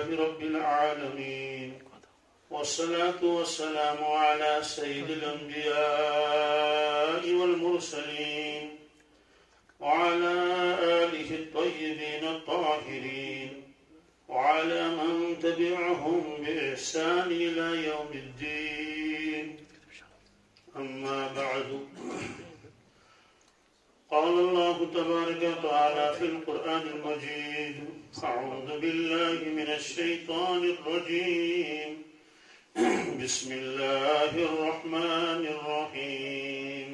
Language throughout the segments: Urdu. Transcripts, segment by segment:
لله رب العالمين والصلاة والسلام على سيد الأنبياء والمرسلين وعلى آله الطيبين الطاهرين وعلى من تبعهم بإحسان إلى يوم الدين أما بعد قال الله تبارك وتعالى في القرآن المجيد أعوذ بالله من الشيطان الرجيم بسم الله الرحمن الرحيم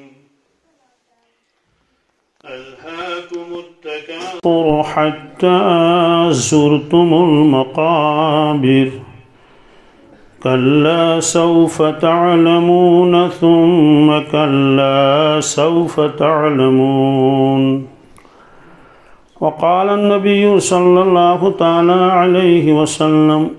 ألهاكم التكاثر حتى زرتم المقابر كلا سوف تعلمون ثم كلا سوف تعلمون وقال النبي صلى الله تعالى عليه وسلم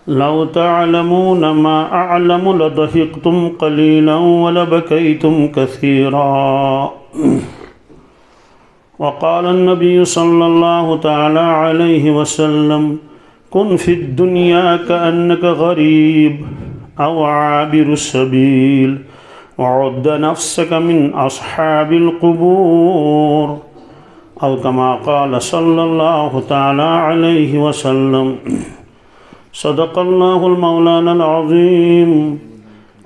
لو تعلمون ما أعلم لضحكتم قليلا ولبكيتم كثيرا وقال النبي صلى الله تعالى عليه وسلم كن في الدنيا كأنك غريب أو عابر السبيل وعد نفسك من أصحاب القبور أو كما قال صلى الله تعالى عليه وسلم صدق الله المولانا العظيم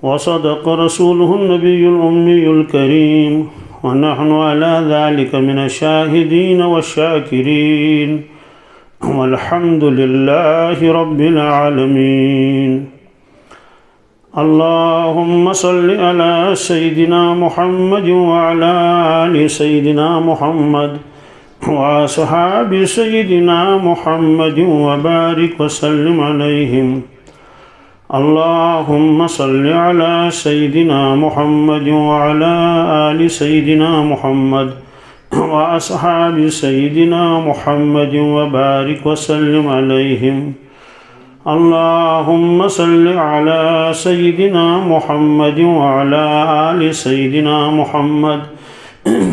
وصدق رسوله النبي الأمي الكريم ونحن على ذلك من الشاهدين والشاكرين والحمد لله رب العالمين اللهم صل على سيدنا محمد وعلى آل سيدنا محمد وأصحاب سيدنا محمد وبارك وسلم عليهم اللهم صل على سيدنا محمد وعلى آل سيدنا محمد وأصحاب سيدنا محمد وبارك وسلم عليهم اللهم صل على سيدنا محمد وعلى آل سيدنا محمد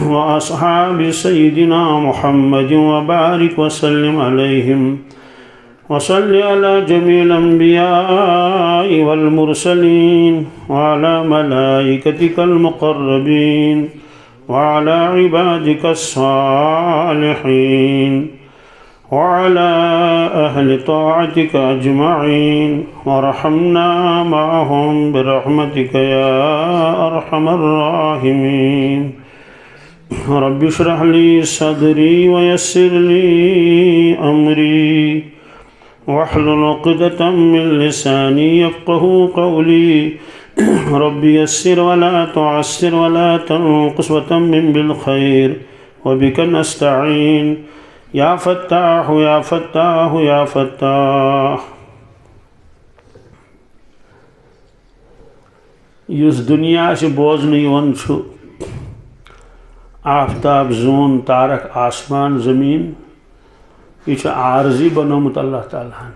وأصحاب سيدنا محمد وبارك وسلم عليهم وصل على جميع الأنبياء والمرسلين وعلى ملائكتك المقربين وعلى عبادك الصالحين وعلى أهل طاعتك أجمعين وارحمنا معهم برحمتك يا أرحم الراحمين رب اشرح لي صدري ويسر لي أمري واحلل عقدة من لساني يفقهوا قولي رب يسر ولا تعسر ولا تنقص وتمم بالخير وبك نستعين يا فتاح يا فتاح يا فتاح یس دنیا سے بوزن یوان چھو آفتاب زون تارک آسمان زمین یہ عارضی بنومت اللہ تعالیٰ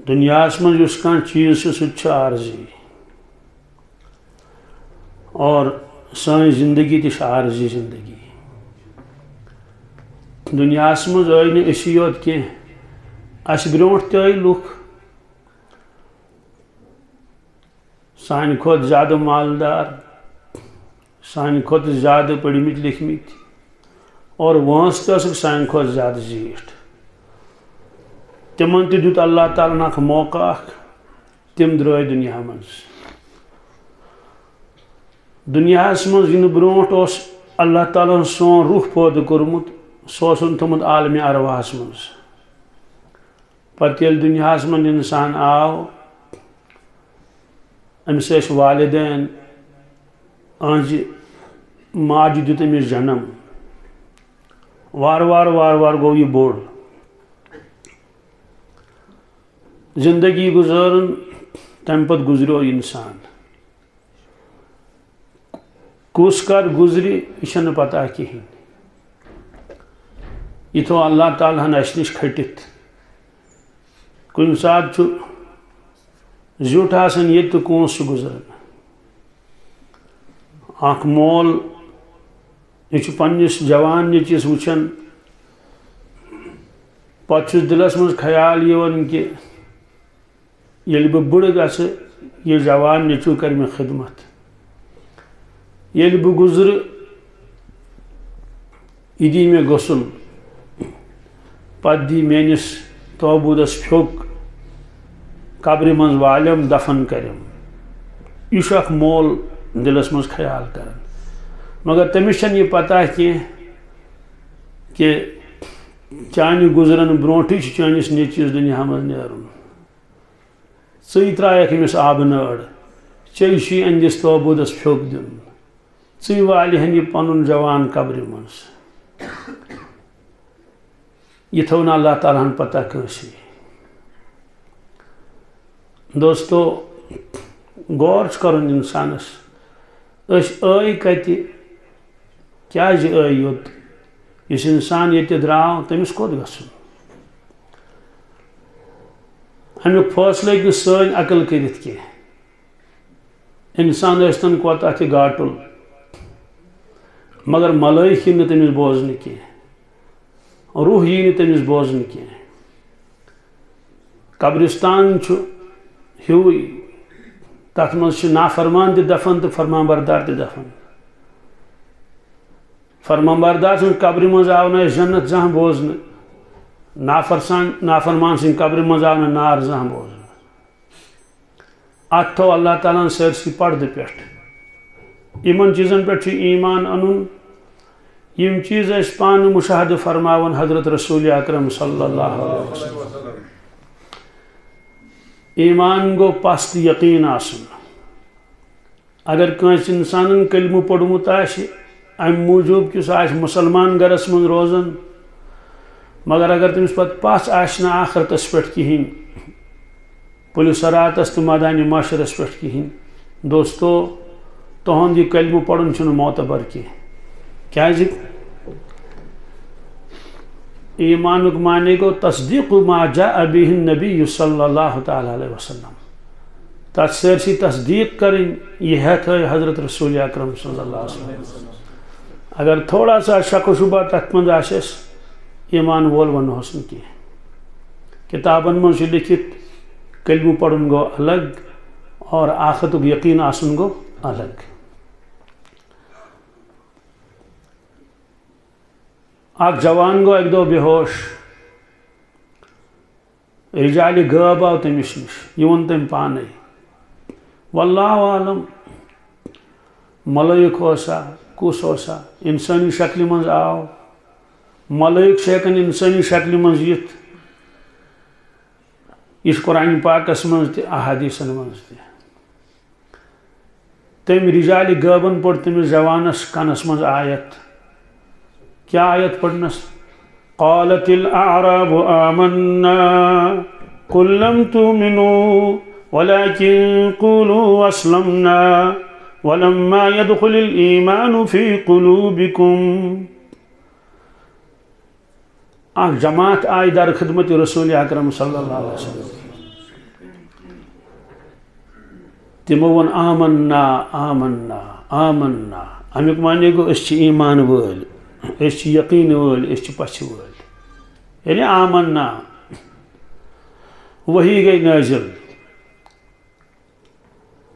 دنیا من اس کان چیز سے سچ عارضی اور سانی زندگی تش عارضی زندگی دنیا من آئی نی اسی یوت کی اس برونٹ تی آئی لوک سانی کھوت زیادہ مالدار سانی کھوت زیادہ پڑھمت لکھمت اور وانس تک سانی کھوت زیادہ زیٹھ تمن دیت اللہ تعالیٰ اخ موقع تم درائے دنیا من دنیا من برونٹ اللہ تعالیٰ سون روح پودہ کورمت سوسن تھومت عالم ارواحس من پتہ یل دنیا من انسان آو امس والدین اہذ ماجہ دیت امس جنم وار وار وار وار گو یہ بوڑ زندگی گزارن تم پت گزریو انسان کس کر گزری یہ پتہ کہین یہ تھو اللہ تعالیٰ اس نش کھٹت کن سات زیوٹ آسان یہ تو کونس گزران اخ مول یہ پنس جوان نیچس وچان پتہ دلس من خیال یوان کہ یل بہ بڑ گژھِ یہ جوان نیچو کر میں خدمت یل بہ گزر یہ دی میں غسل پتہ دی میانس توبودس پھیوک قبر من والم دفن کرم یہ اخ مول دلس من خیال کران مگر تمس چھن یہ پتہ کہ چانہ گزرن برونٹھے چانس نیچوس دنیا من نیرن ژے ترایکھ امس آبہ نٲر چی اندس توبودس پھیوک دن ژے والہن یہ پنن جوان قبر مز یہ تھو نا اللہ تعالیٰ ہن پتہ کٲنٛسے دوستو غور کرن انسانس آئی کتہ کیازِ آئی یوت اس انسان یہ دراو تمس کوت گژھن امیک فٲصلہٕ ہیٚکہِ نہٕ سٲنۍ عقل کٔرِتھ کینٛہہ انسان ٲسۍتن کوتاہ تہِ گاٹُل مگر ملٲیِک یِن نہٕ تٔمِس بوزنہٕ کینٛہہ روح یی نہٕ تٔمِس بوزنہٕ کینٛہہ قبرستان چھُ ہیوٗے تتھ منٛز چھِ نافرمان تہِ دفن تہٕ فرمان بردار تہِ دفن فرمان بردار سٕنٛز قبرِ منٛز آو نہٕ اَسہِ جنت زانٛہہ بوزنہٕ نافرمان سٕنٛدِ قبرِ منٛز آو نہٕ نار زانٛہہ بوزنہٕ اتھ تھوٚو اللہ تعالیٰ ہن سٲرسٕے پردٕ پٮ۪ٹھ یِمن چیٖزن پٮ۪ٹھ چھُ ایٖمان اَنُن یم چیٖز أسۍ پانہٕ مُشاہدٕ فرماون حضرت رسول اکرم صلی اللہ علیہ وسلم ایمان گو پست یقین آسن اگر کٲنٛسہِ انسانن کلمہٕ پوٚرمُت آسہِ امہِ موٗجوٗب کہ سُہ آسہِ مسلمان گرس منٛز روزان مگر اگر تٔمِس پتہٕ پژھ آسہِ نہٕ آخرتس پٮ۪ٹھ کِہیٖنۍ پُلہِ صراطس تہٕ مٲدانہِ معاشرس پٮ۪ٹھ کِہیٖنۍ دوستو تُہُنٛد یہِ کلمہٕ پرُن چھُنہٕ معتبر کینٛہہ کیازِ ایمانُک معنی گوٚو تصدیٖق ما جاء بِهِ النبی صلی اللہ تعالیٰ علیہ وسلم تتھ سٲرسٕے تصدیٖق کرٕنۍ یہ ہٮ۪تھ ہٲے حضرت رسول اکرم صلی اللہ علیہ وسلم اگر تھوڑا سا شک و شبہ تتھ منٛز آسٮ۪س ایمان وول ونہوس نہٕ کینٛہہ کتابن منٛز چھُ لیکھِتھ کلمہٕ پرُن گوٚو الگ اور آخرتُک یقین آسُن گوٚو الگ اکھ جوان گوٚو اکہِ دۄہ بے ہوش رجالہِ غٲب آو تٔمِس نِش یہِ ووٚن تٔمۍ پانے واللہ عالم ملٲیِک اوسا کُس اوسا انسٲنی شکلہِ منٛز آو ملٲیِک چھِ ہٮ۪کان انسٲنی شکلہِ منٛز یِتھ یہ چھُ قرآنہِ پاکس منٛز تہِ احادیٖثن منٛز تہِ تٔمۍ رجالہِ غٲبن پوٚر تٔمِس جوانس کنس منٛز آیت کیا آیت پڑھنس قالت الاعراب آمنا قل لم تؤمنوا ولكن قولوا اسلمنا ولما يدخل الإيمان في قلوبكم اکھ جماعت آئی در خدمت رسول اکرم صلی اللہ علیہ وسلم تمو ون آمنا آمنا آمنا امیک معنی گو اس چھ ایمان وٲلۍ اس چھ یقین وٲلۍ اس چھ پچھ وٲلۍ یعنی آمنا وہی گئی نازل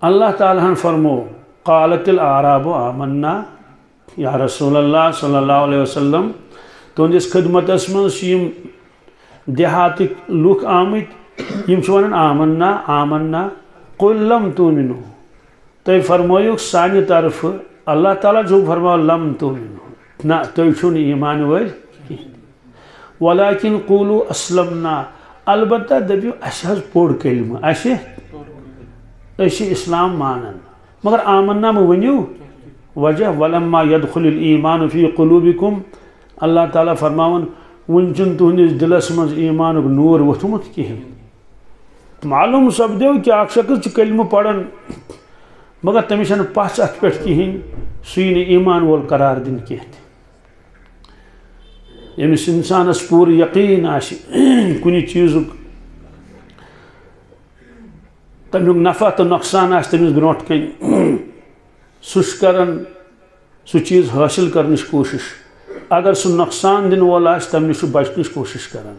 اللہ تعالیٰ ہن فرمو قالت الاعراب آمنا یا رسول اللہ صلی اللہ علیہ وسلم تہندس خدمتس منٛز یم دیہاتک لُکھ آمٕتۍ یم چھِ ونان آمنا آمنا قل لم تؤمنوا تُہۍ فرمٲیُکھ سانہِ طرفہٕ اللہ تعالیٰ چھُ فرماو لم تؤمنوا نہ تُہۍ چھِو نہٕ ایمان وٲلۍ کینٛہہ ولكن قولوا اسلمنا البتہ دٔپِو اَسہِ حظ پوٚر کلمہٕ أسۍ چھِ اسلام مانان مگر آمنا مہٕ ؤنِو وجہ ولما يدخل الإيمان في قلوبكم اللہ تعالیٰ فرماون وُنہِ چھُنہٕ تُہنٛدِس دِلس منٛز ایٖمانُک نوٗر ووٚتھمُت کِہیٖنۍ معلوٗم سپدیو کہ اکھ شخص چھُ کلمہٕ پران مگر تٔمِس چھنہٕ پژھ اتھ پٮ۪ٹھ کِہیٖنۍ سُہ یی نہٕ ایٖمان وول قرار دِنہٕ کینٛہہ تہِ ییٚمِس انسانس پوٗرٕ یقیٖن آسہِ کُنہِ چیٖزُک تمیُک نفع تہٕ نۄقصان آسہِ تٔمِس برونٛٹھ کَنہِ سُہ چھُ کران سُہ چیٖز حٲصِل کرنٕچ کوٗشِش اگر سُہ نۄقصان دِنہٕ وول آسہِ تمہِ نِش چھُ بچنٕچ کوٗشِش کران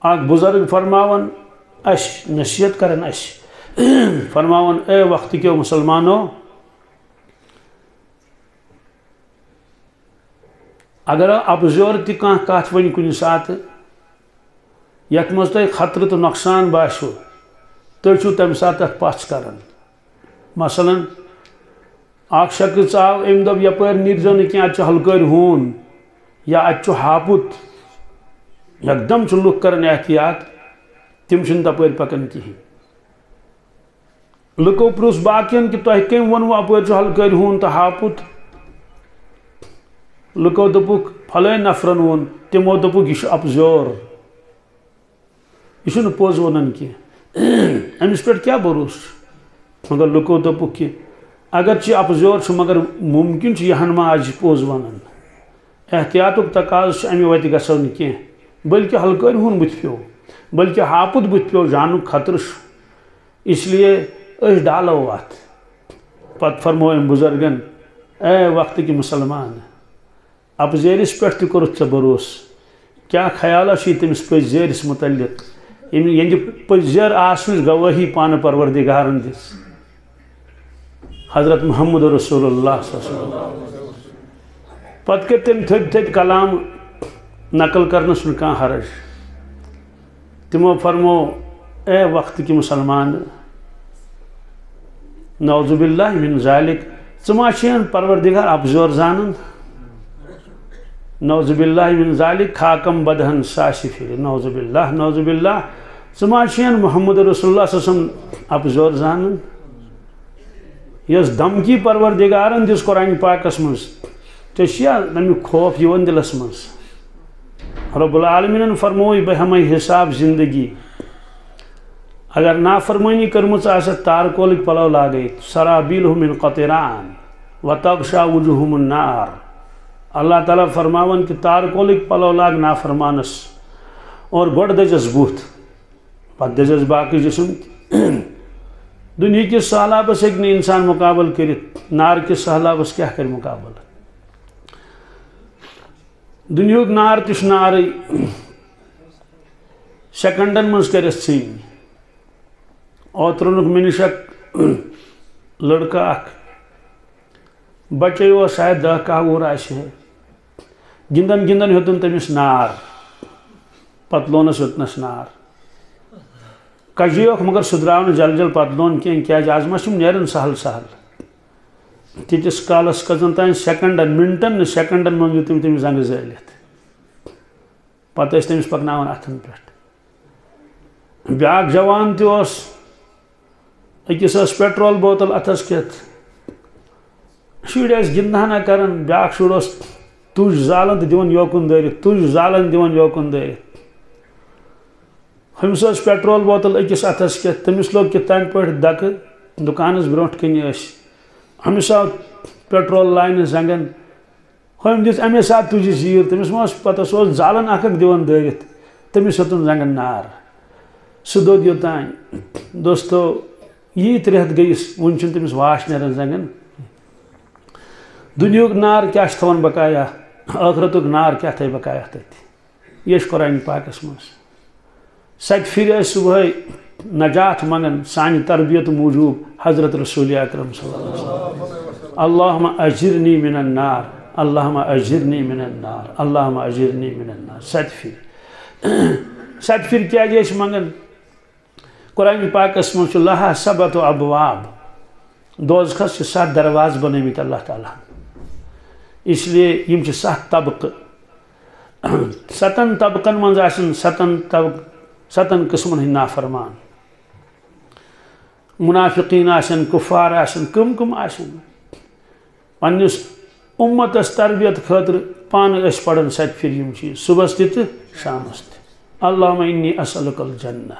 اک بزرگ فرماون اش نصیحت کرن اش فرماون اے وقت کیو مسلمانو اگر ابزور تہ کانٛہہ کتھ ون کُنہِ ساتہٕ یتھ منٛز تۄہہِ خطرٕ تہٕ نۄقصان باسیو تُہۍ چھِو تمہِ ساتہٕ تتھ پژھ کران مثلاً اکھ شخص آو أمۍ دوٚپ یپٲرۍ نیٖرزیو نہٕ کینٛہہ اتہِ چھُ ہلکٲرۍ ہوٗن یا اتہِ چھُ ہاپُت یکدم چھِ لُکھ کران احتیاط تِم چھِنہٕ تپٲرۍ پکان کِہیٖنۍ لُکو پرٛژھ باقین کہِ تۄہہِ کٔمۍ ووٚنوٕ اپٲرۍ چھُ ہلکٲرۍ ہوٗن تہٕ ہاپُت لُکو دوٚپُکھ پھلٲنۍ نفرن ووٚن تِمو دوٚپُکھ یہِ چھُ اپزور یہ چھُنہٕ پوٚز ونان کینٛہہ أمِس پٮ۪ٹھ کیٛاہ بھروسہٕ چھُ مگر لُکو دوٚپُکھ کہِ اگرچہِ اپزور چھُ مگر مُمکِن چھُ یہِ ہن ما آسہِ پوٚز ونان احتیاطُک تقاضہٕ چھُ امہِ وتہِ گژھو نہٕ کینٛہہ بلکہِ ہلکٲرۍ ہوٗن بٕتھِ پیوٚو بلکہِ ہاپُت بٕتھِ پیوٚو جانُک خطرٕ چھُ اس لیے أسۍ ڈالو اتھ پتہٕ فرمو أمۍ بُزرگن اے وقتہٕ کہِ مسلمان اپزیرِس پٮ۪ٹھ تہِ کوٚرُتھ ژےٚ بھروسہٕ کیٛاہ خیالا چھُے تٔمِس پٔززیرِس متعلق ییٚلہِ پٔززیر آسنٕچ گوٲہی پانہٕ پروردِگارن دِژ حضرت محمد رسول اللہ صلی اللہ علیہ وسلم پتہٕ کٔرۍ تٔمۍ تھٔدۍ تھٔدۍ کلام نقل کرنس چھُنہٕ کانٛہہ حرج تِمو فرمو اے وقتہٕ کہِ مسلمان نعوذ باللہ من ذالک ژٕ ما چھِین پروردِگار اپزور زانان نعوذ باللہ من ذالک خاکم بدہن ساسہِ پھِرِ نعوذ باللہ ژٕ ما چھِین محمد رسول اللہ صلی اللہ علیہ وسلم اپزور زانان یۄس دھمکی پروردِگارن دِژ قرآن پاکس منٛز ژےٚ چھُیا تمیُک خوف یِوان دِلس منٛز رب العالمیٖنن فرمووُے بہٕ ہٮ۪مے حساب زندگی اگر نافرمٲنی کٔرمٕژ آسٮ۪کھ تارکولٕکۍ پلو لاگٲیِتھ سرابیلہم من قطران وتغشا وجوہہم النار اللہ تعالیٰ فرماون کہ تارکولٕکۍ پلو لاگ نافرمانس اور گۄڈٕ دٔزٮ۪س بُتھ پتہٕ دٔزٮ۪س باقٕے جسم دُنہِکِس سہلابس ہیٚکہِ نہٕ انسان مُقابلہٕ کٔرِتھ نار کِس سہلابس کیٛاہ کرِ مُقابلہٕ دُنیہُک نار تہِ چھُ نارٕے سیکنڈن منٛز کرٮ۪س ژھٕنۍ اوترٕ اوٚنُکھ مےٚ نِش اکھ لڑکہٕ اکھ بچے اوس شاید 10-11 وُہُر آسہِ ہے گِنٛدان گِنٛدان ہیوٚتُن تٔمِس نار پتہٕ لونس یوٚتنس نار کجیوکھ مگر سُہ درٛاو نہٕ جل جل پتہٕ لون کینٛہہ کیٛازِ آز ما چھُم نیران سہل سہل تیٖتِس کالس کٔژن تانۍ سیکنڈن منٹن نہٕ سیکنڈن منٛز نیوٗ تٔمۍ تٔمِس زنٛگہٕ زٲلِتھ پتہٕ ٲسۍ تٔمِس پکناوان اتھن پٮ۪ٹھ بیٛاکھ جوان تہِ اوس أکِس ٲس پیٹرول بوتل اتھس کھٮ۪تھ شُرۍ ٲسۍ گِنٛدہنا کران بیٛاکھ شُر اوس تُج زالان تہٕ دِوان یوکُن دٲرِتھ تُج زالان دِوان یوکُن دٲرِتھ ہُمِس ٲس پیٹرول بوتل أکِس اتھس کھٮ۪تھ تٔمِس لوٚگ کِتھ تانۍ پٲٹھۍ دکہٕ دُکانس برونٛٹھ کَنہِ ٲسۍ أمِس آو پیٹرول لاینہٕ زنٛگن ہُمۍ دِژ اَمے ساتہٕ تُجہِ زیٖر تٔمِس ما اوس پتہ سُہ اوس زالان اکھ اکھ دِوان دٲرِتھ تٔمِس ہیوٚتُن زنٛگن نار سُہ دوٚد یوٚتانۍ دوستو ییٖتۍ رٮ۪تھ گٔیِس وُنہِ چھُنہٕ تٔمِس واش نیران زنٛگن دُنیہُک نار کیٛاہ چھُ تھاوان بقایا ٲخرتُک نار کیٛاہ تھایہِ بقایا تتہِ یہِ چھُ قرآنِ پاکس منٛز سَتہِ پھِرِ ٲسۍ صُبحٲے نجات منگان سانہِ تربیت موٗجوٗب حضرت رسول اکرم صلی اللہ علیہ وسلم اللہُمہ اجرنی من النار اللہُمہ اجرنی من النار اللہُمہ اجرنی من النار سَتہِ پھِرِ کیٛازِ ٲسۍ منگان قرآنِ پاکس منٛز چھُ لہا سبعۃ ابواب دوزخس چھِ 7 دروازٕ بنٲومٕتۍ اللہ تعالیٰ ہن اس لیے یِم چھِ 7 طبقہٕ 7 طبقن منٛز آسن 7 قٕسمن ہٕنٛدۍ نافرمان منافقیٖن آسن کُفار آسن کٕم آسن پننِس اُمتس تربیت خٲطرٕ پانہٕ ٲسۍ پران 7 پھِرِ یِم چیٖز صُبحس تہِ تہٕ شامس تہِ اللہُمہ انی اسألُک الجنہ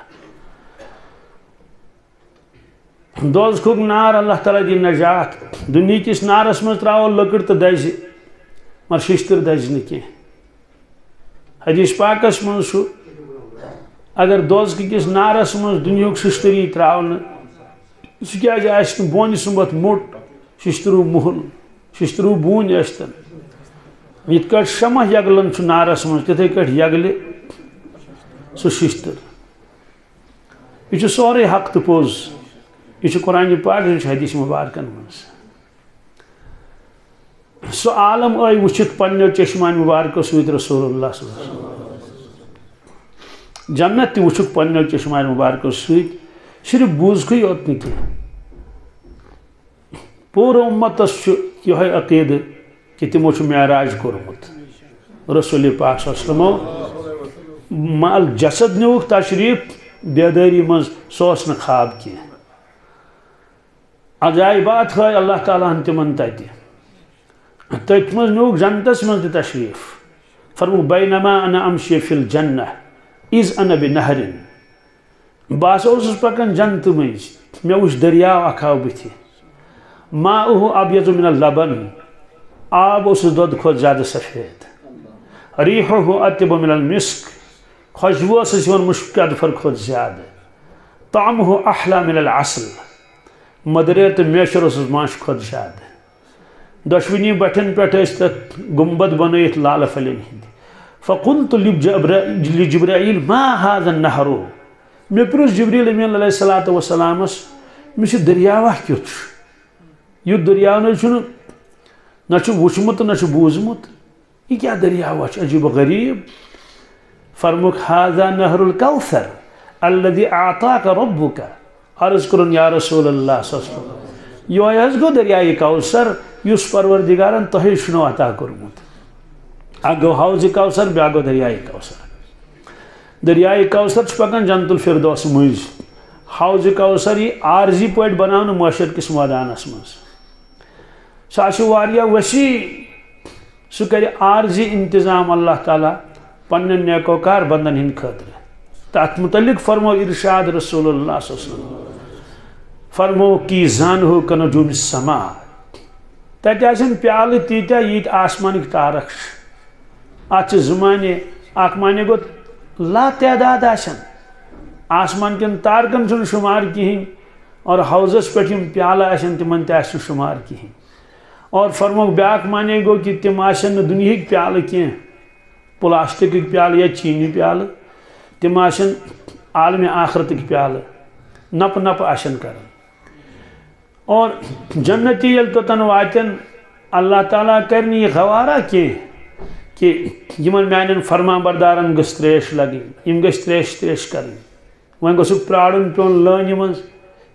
دوزخُک نار اللہ تعالیٰ دِ نجات دُنہِکِس نارس منٛز ترٛاوو لٔکٕر تہٕ دزِ مگر شِشتٕر دزِ نہٕ کینٛہہ حدیث پاکس منٛز چھُ اگر دوزخٕکِس نارس منٛز دُنیہُک شِشتٕر یی ترٛاونہٕ سُہ کیٛازِ آسہِ نہٕ بونہِ سُمبتھ موٚٹ شِشتٕروٗ مُہُل شِشتٕروٗ بوٗنۍ ٲسۍتن یِتھ کٲٹھۍ شمع یگلان چھُ نارس منٛز تِتھٕے کٲٹھۍ یگلہِ سہ ششتر یہ سورے حق تو پوز یہ قرآن پاک حدیث مبارکن مز سہ عالم آئی وچھت پنو چشمان مبارکو سۭتۍ رسول اللہ صلی اللہ علیہ وسلم جنت تہ وچھک پنو چشمان مبارکو سۭتۍ صرف بوزکھے یوت نہ کینٛہہ پورٕ اُمتس یہ عقیدہ کہ تمو معراج کورمت رسول پاک صلی اللہ علیہ وسلم مال جسد نیوک تشریف بیداری مز سوس نہ خواب کی عجائبات ہے اللہ تعالیٰ ہن تمن تت مز نیوک جنتس مز تشریف فرمو بینما انا امشی فی الجنہ اذ انا بنہر باس اوسس پکان جنت مز مے وچھ دریاو اکھاو بتھی ماؤہ ابیض من اللبن آب اس دودھ کھت زیادہ سفید ریحہ اطیب من المسک خوشبو اس مشک ادفر کھت زیادہ طعمہ احلا من العسل مدریر تو میشر اس ماش کھت زیادہ دشونی بٹن پہ گنبد بنائت لال فلین ہند فقلت لجبرائیل ما هذا النهر میں پرس جبریل امین علیہ الصلوۃ والسلام مش دریاوا کیت یہ دریاو نہ وچمت نہ بوزمت یہ کیا دریاوا عجیب غریب فرموک هذا نهر الكوثر الذي اعطاك ربك عرض کرن یا رسول اللہ صلی اللہ علیہ وسلم یہ حض گو دریائے کوثر اس پروردگارن تہ شنو عطا کورمت اکھ گو حوض کوثر بیاکھ گو دریائے کوثر دریائے کوثر پکان جنت الفردوس مز حوض کوثر یہ عارضی پٲٹھۍ بناونہٕ معاشر کس مٲدانس مز سہ واریاہ وسیع سہ کر عارضی انتظام اللہ تعالیٰ پنن نیکوکار بندن ہند خاطر تات متعلق فرمو ارشاد رسول اللہ صلی اللہ علیہ وسلم فرمو کی زان ہو کنجوم السما تتہ آسن پیالہ تیتیا یت آسمانک تارک ات زمانے اخ مانے گو لا تعداد آسن آسمان کن تارکن چھ شمار کہین اور حوضس پہ پیالہ آسن تمن تہ شمار کہین اور فرمو بیاکھ مانے گو کہ تم آسن دنہک پیالہ کی پلاسٹک پیالہ یا چینی پیالہ تم آسن عالم آخرتک پیالہ نپ نپ آسن کرن اور جنتی یل توتن واتن اللہ تعالیٰ کرنی یہ غوارہ کی کہ یمن میانن فرما بردارن گس تریش لگن گس تریش کرن وۄنۍ گوٚژھُکھ پرٛارُن پیوٚن لٲنہِ منٛز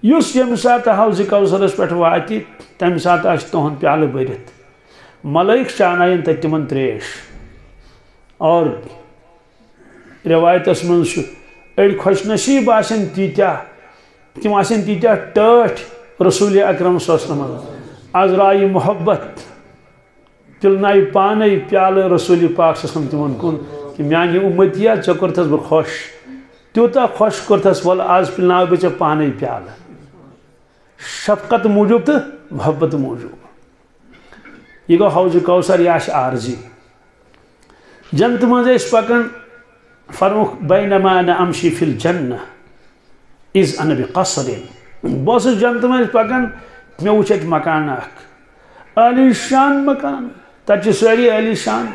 یُس ییٚمہِ ساتہٕ حوضِ کوثرس پٮ۪ٹھ واتہِ تَمہِ ساتہٕ آسہِ تُہُنٛد پیالہٕ بٔرِتھ ملٲیِک چاناین تَتہِ تِمن تریش اور روایتس منٛز چھُ أڑۍ خۄش نصیٖب آسن تیٖتیٛاہ تِم آسن تیٖتیٛاہ ٹٲٹھۍ رسول اکرم صلی اللہ علیہ وسلم آز رایہِ محبت پِلنایہِ پانے پیالہٕ رسول پاک صلی اللہ علیہ وسلم تِمن کُن کہ میانہِ اُمتیا ژےٚ کوٚرتھس بہٕ خۄش تیوٗتاہ خۄش کوٚرتھس وَلہٕ آز پِلناو بہٕ ژےٚ پانے پیالہٕ شفقت موجوب تو محبت موجوب یہ گو حوض کوثر یہ آسہِ عارضی جنت مز پکان فرموک بینما انا امشی فی الجنہ اذ انا بقصر بہس جنت مز پکان مے وچھ اتہِ مکان اکھ عالی شان مکان تتہِ سٲری عالی شان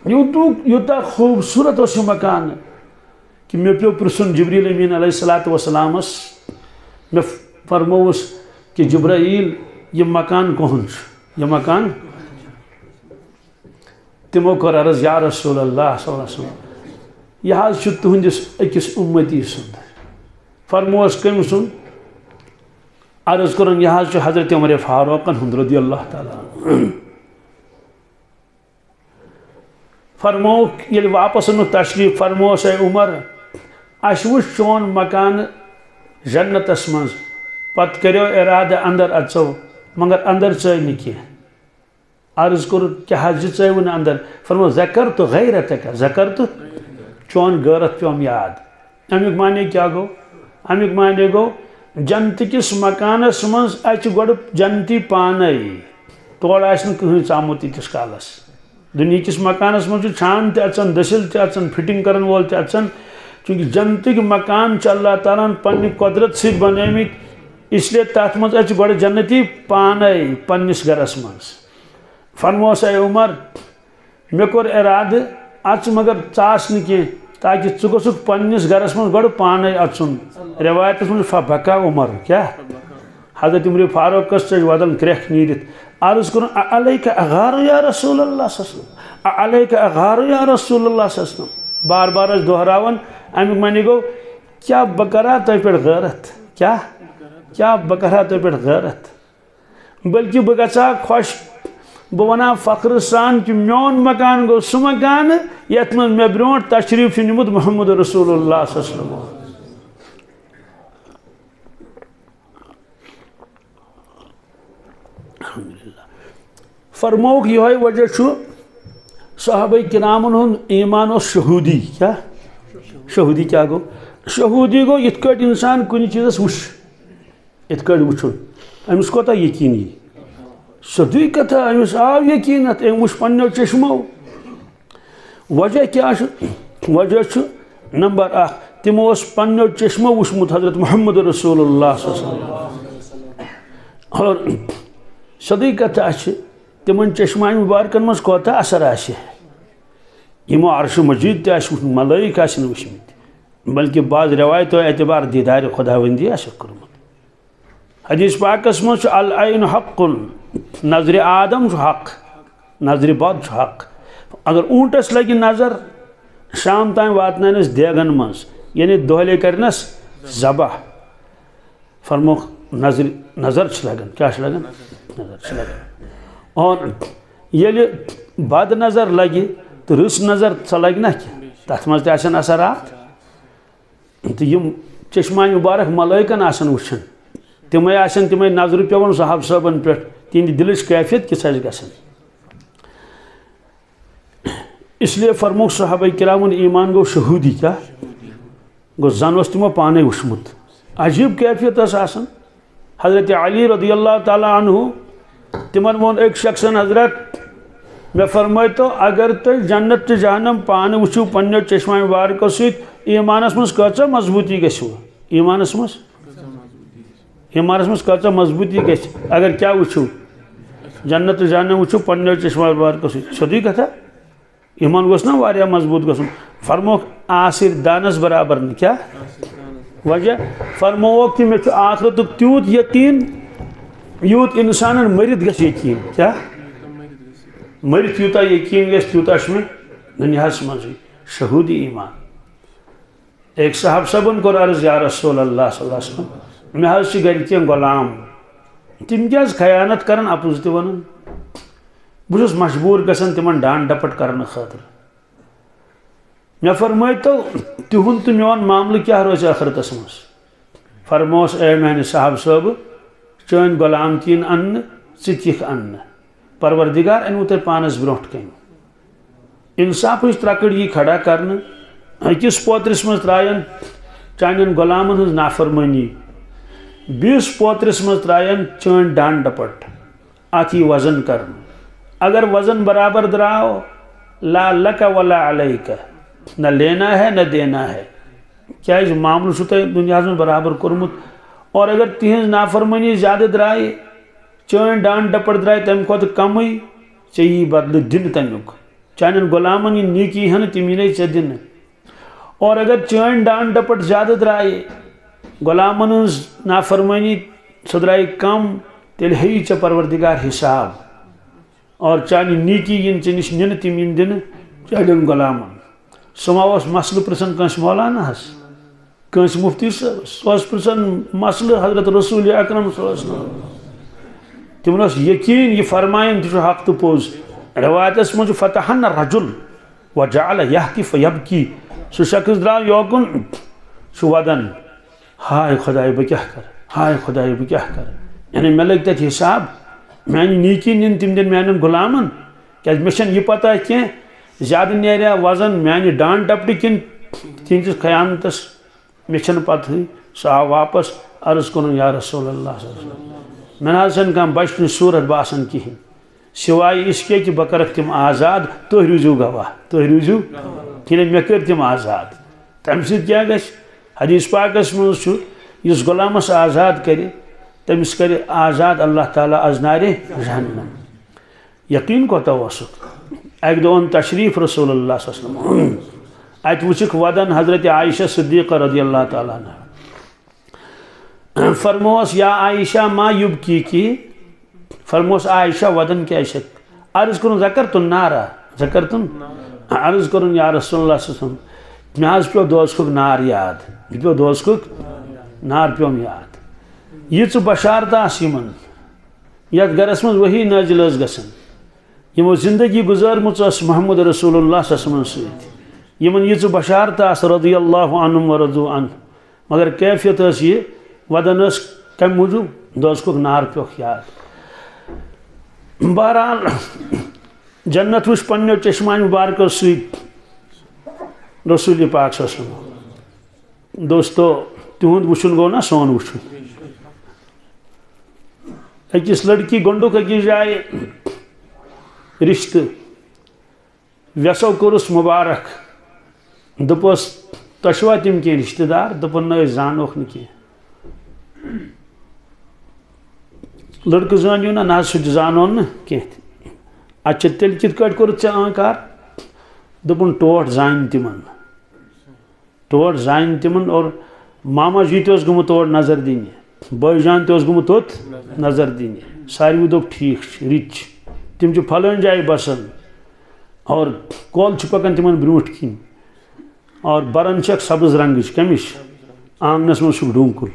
یوٗتاہ خوبصورت اوس یہِ مکان کہ مے پیو پرژھُن جبریل امین علیہ الصلوۃ والسلامس مے فرموس کہ جبرائیل یہ مکان کون یہ مکان تمو کر عرض یا رسول اللہ صلی اللہ علیہ وسلم یہ حظ چھُ تُہنٛدِس أکِس اُمتی سُنٛد فرموس کٔمۍ سُنٛد عرض کرن یہ حظ چھُ حضرت عمر فاروقن ہُنٛد رضی اللہ تعالیٰ فرموک ییٚلہِ واپس اوٚنُکھ تشریف فرموس اے عمر اَسہِ وٕچھ چون مکان جنتس منٛز پتہٕ کٔرِو ارادٕ اندر اژو مگر اندر ژٲے نہٕ کینٛہہ عرض کوٚر کیٛاہ حظ یہِ ژٲیوٕ نہٕ اندر فرمو ذکرت غیرتک ذکرت چون غٲرت پیوم یاد امیُک معنی کیٛاہ گوٚو امیُک معنی گوٚو جنتہٕ کِس مکانس منٛز اَژِ گۄڈٕ جنتی پانے تورٕ آسہِ نہٕ کٕہٕنۍ ژامُت تیٖتِس کالس دُنہِکِس مکانس منٛز چھُ چھان تہِ اژان دٔسِل تہِ اژان فِٹنگ کرن وول تہِ اژان چوٗنٛکہِ جنتٕکۍ مکان چھِ اللہ تعالیٰ ہن پننہِ قۄدرت سۭتۍ بنٲومٕتۍ اس لیے تَتھ منٛز اَژِ گۄڈٕ جنتی پانے پننِس گرس منٛز فرموس اے عمر مےٚ کوٚر ارادٕ اژ مگر ژٕ آس نہٕ کینٛہہ تاکہ ژٕ گوٚژھُکھ پننِس گرس منٛز گۄڈٕ پانے اژُن روایتس منٛز فبکا عمر کیٛاہ حضرت عمر فاروقس ژٔج ودن کرٛٮ۪کھ نیٖرِتھ عرض کوٚرُن علیکہ اغار یا رسول اللہ صلی اللہ علیہ وسلم علیکہ اغار یا رسول اللہ صلی اللہ علیہ وسلم بار بار ٲسۍ دۄہراوان امیُک معنی گوٚو کیٛاہ بہٕ کرا تۄہہِ پٮ۪ٹھ غٲرت کیٛاہ بہٕ کرا تۄہہِ پٮ۪ٹھ غٲرت بلکہ بہٕ گژھٕ ہا خۄش بہٕ وَنہٕ ہا فخر سان کہ میون مکان گوٚو سُہ مکان یتھ منٛز مےٚ برونٛٹھ تشریٖف چھُ نِمُت محمد رسول اللہ صلی اللہ علیہ وسلم فرموک یہ وجہ چھُ صحابہ کرامن ہُنٛد ایمان اوس شہوٗدی کیٛاہ شہوٗدی کیٛاہ گوٚو شہوٗدی گوٚو یِتھ کٲٹھۍ اِنسان کُنہِ چیٖزس وٕچھ یِتھ کٲٹھۍ وٕچھُن أمِس کوتاہ یقیٖن یی سیٚودُے کتھا أمِس آو یقیٖن أمۍ وٕچھ پنٛنیو چشمو وجہ کیٛاہ چھُ وجہ چھُ نمبر اکھ تِمو اوس پنٛنیو چشمو وٕچھمُت حضرت محمد رسول اللہ صلی اللہ علیہ وسلم اور سیٚودُے کتھا چھِ تِمن چشماے مُبارکن منٛز کوتاہ اثر آسہِ یِمو عرشہِ مجیٖد تہِ آسہِ وٕچھمُت ملٲیِک آسن وٕچھمٕتۍ بلکہ بعض روایتو اعتبار دیدارِ خۄداوندی آسٮ۪کھ کوٚرمُت حدیث پاکس منٛز چھُ العین حق نظرِ آدم چھُ حق نظرِ بد چھُ حق اگر اونٹس لگہِ نظر شام تام واتنٲونس دیگن منٛز یعنی دۄہلے کرنس ذبح فرموکھ نظر چھِ لگان کیٛاہ چھِ لگان نظر چھِ لگان اور ییٚلہِ بد نظر لگہِ تہٕ رٕژ نظر سۄ لگہِ نہ کینٛہہ تتھ منٛز تہِ آسن اثرات تہٕ یِم چشماے مُبارک ملٲیکن آسن وٕچھان تِمے آسن تِمے نظرٕ پیوان صحابہ صٲبن پٮ۪ٹھ تِہنٛدِ دِلٕچ کیفیت کِژھ آسہِ گژھان اس لیے فرموک صحابہ کرامن ایمان گوٚو شہوٗدی کیٛاہ گوٚو زن اوس تِمو پانے وٕچھمُت عجیٖب کیفیت ٲس آسان حضرت علی رضی اللہ تعالیٰ عنہ تِمن ووٚن أکۍ شخصن حضرت مےٚ فرمٲیتو اگر تُہۍ جنت تہٕ جہنم پانہٕ وٕچھِو پنٛنیو چشماے مُبارکو سۭتۍ ایمانس منٛز کۭژاہ مضبوٗطی گژھِوٕ ایمانس منٛز کۭژاہ مضبوٗطی گژھِ اگر کیٛاہ وٕچھِو جنت تہٕ جہنم وٕچھِو پنٛنیو چشماے مُبارکو سۭتۍ سیٚودُے کتھا ایمان گوٚژھ نا واریاہ مضبوٗط گژھُن فرموکھ آسِر دانس برابر نہٕ کیٛاہ وجہ فرمووکھ کہِ مےٚ چھُ آخرتُک تیوٗت یقیٖن یوٗت اِنسانن مٔرِتھ گژھِ یقیٖن کیٛاہ مٔرِتھ یوٗتاہ یقیٖن گژھِ تیوٗتاہ چھُ مےٚ دُنیاہس منٛزٕے شہوٗدی ایمان أکۍ صاحب صٲبن کوٚر عرض یا رسول اللہ صلی اللہ علیہ وسلم مےٚ حظ چھِ گرِ کینٛہہ غلام تِم کیٛازِ خیانت کران اپُز تہِ ونان بہٕ چھُس مجبوٗر گژھان تِمن ڈانٹ ڈپٹ کرنہٕ خٲطرٕ مےٚ فرمٲیتو تِہُنٛد تہٕ میون معاملہٕ کیٛاہ روزِ ٲخرتس منٛز فرموس اے میانہِ صاحب صٲبہٕ چٲنۍ غلام تہِ یِن اننہٕ ژٕ تہِ یِکھ اننہٕ پروردگار أنوٕ تۄہہِ پانس برونٛٹھ کنۍ انصافٕچ ترکٕر یی کھڑا کرنہٕ أکِس پوترِس منٛز ترٛاین چانٮ۪ن غلامن ہٕنٛز نافرمٲنی بیٚیِس پوترِس منٛز ترٛاین چٲنۍ ڈانٹ ڈپٹ اتھ یی وزن کرنہٕ اگر وزن برابر درٛاو لا لکا ولا علیکا نہ لینا ہے نہ دینا ہے کیٛازِ معاملہٕ چھُو تۄہہِ دُنیاہس منٛز برابر کوٚرمُت اور اگر تِہنٛز نافرمٲنی زیادٕ درٛایہِ چٲنۍ ڈانٹ ڈپٹ درٛاے تمہِ کھۄتہٕ کمٕے ژےٚ یی بدلہٕ دِنہٕ تمیُک چانٮ۪ن غلامن یی نیٖکی ہنہٕ تِم یِنَے ژےٚ دِنہٕ اور اگر چٲنۍ ڈانٹ ڈپٹ زیادٕ درٛایہِ غلامن ہٕنٛز نافرمٲنی سۄ درٛایہِ کم تیٚلہِ ہیٚیی ژےٚ پروردگار حساب اور چانہِ نیٖکی یِن ژےٚ نِش نِنہٕ تِم یِن دِنہٕ چانٮ۪ن غلامن سُہ ما اوس مسلہٕ پرژھان کٲنٛسہِ مولانا کٲنٛسہِ مُفتی صٲبس سُہ اوس پرژھان مسلہٕ حضرت رسول اکرم صلی اللہ علیہ وسلم تِمن اوس یقیٖن یہِ فرماین تہِ چھُ حق تہٕ پوٚز روایتس منٛز چھُ فتحن رجل وجعل یحتف یبکی سُہ شخص درٛاو یوکُن چھُ ودان ہاے خۄداے بہٕ کیٛاہ کرٕ ہاے خۄداے بہٕ کیٛاہ کرٕ یعنی مےٚ لٔگۍ تتہِ حساب میانہِ نیٖکی نِنۍ تِم دِنۍ میانٮ۪ن غلامن کیٛازِ مےٚ چھنہٕ یہِ پتہ کینٛہہ زیادٕ نیریا وزن میانہِ ڈانٹ ڈپٹہٕ کِنۍ تِہنٛدِس خیانتس مےٚ چھنہٕ پتہٕے سُہ آو واپس عرض کوٚرُن یا رسول اللہ صلی اللہ علیہ وسلم مےٚ نہ حظ چھنہٕ کانٛہہ بچنٕچ صوٗرت باسان کِہینۍ سِوایہِ اِس کے کہِ بہٕ کرکھ تِم آزاد تُہۍ روٗزِو گواہ تُہۍ روٗزِو کِنہٕ مےٚ کٔرۍ تِم آزاد تمہِ سۭتۍ کیٛاہ گژھِ حدیث پاکس منٛز چھُ یُس غلامس آزاد کرِ تٔمِس کرِ آزاد اللہ تعالیٰ از نارِ جہنم یقیٖن کوتاہ اوسُکھ اکہِ دۄہ اوٚن تشریٖف رسول اللہ صلی اللہ علیہ وسلم ات وچک ودن حضرت عائشہ صدیقہ رضی اللہ تعالیٰ عنہ فرموس یا عائشہ ما یبکی کی فرموس عائشہ ودن کیا شک عرض کرن ذکرتن نارا ذکرتن عرض کرن یا رسول اللہ صلی اللہ علیہ وسلم میں آز پیو دوزکوک نار یاد پیو دوزکوک نار پیوم یاد یہ بشارت آس یمن یت گرس من وہی نازل اس گسن یمو زندگی گزارمت اس محمد رسول اللہ صلی اللہ علیہ وسلم سۭتۍ یمن یہ بشارت آس رضی اللہ عنہم ورضوا عنہ مگر کیفیت اس یہ ودن اس کم موجود دوزکوک نار پیوک یاد بہرحال جنت وچ پنیو چشمان مبارکو سۭتۍ رسول پاک صلی اللہ علیہ وسلم دوستو تہند وچھن گو نا سون وچھن اکس لڑکی گنڈوک اکس جائے رشتہ ویسو کورس مبارک دپس تشوا تم کی رشتہ دار دپن نہ زانوک نہ کی لڑکہ زانیو نا نہ سہ زانون نا کی اچھا تیل کت کٹ کورت ژے انکار دپن ٹوٹ زان تمن اور ماما جی تہ گومت اور نظر دینہ بھائی جان تہ گومت توت نظر دینہ ساروی دپ ٹھیک رچ تم پھلٲنۍ جائے بسان اور کول پکان تمن بروٹ کن اور بران چھ سبز رنگچ کمش آنگنس من سک ڈونکل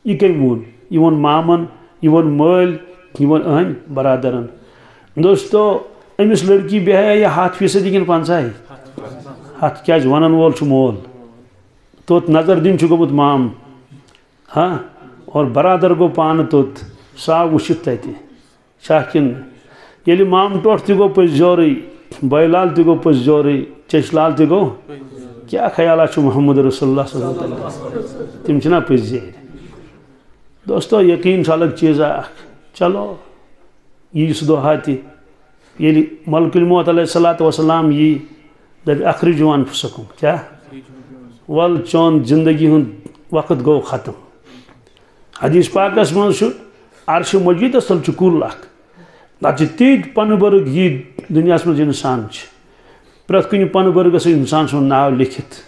یہ کم وون یہ وون مامن یہ وون مل یہ وون اہن برادرن دوستو امس لڑکی بہیا یہ 100% کن 50 ہاتھ کیا ونن وول چھ مول توت نظر دن چھ گومت مام ہاں اور برادر گو پان توت سا وچھت تتہ شاکن یلی مام ٹوٹ تہ گو پز جورے بھائی لال تہ گو پز جورے چچ لال تہ گو کیا خیالات چھ محمد رسول اللہ صلی اللہ علیہ وسلم تم چھنا پز زیر دوستو یقین چھ الگ چیز چلو یہ دہا تہ یلی ملک الموت علیہ الصلوۃ والسلام یہ دب اخرجوا انفسکم کیا ول چون زندگی ہند وقت گو ختم حدیث پاکس من عرش مجید تل کل اخ تک تیت پن برگ یہ دنیا من انسان پریت کن پن برگ انسان سن ناو لکھت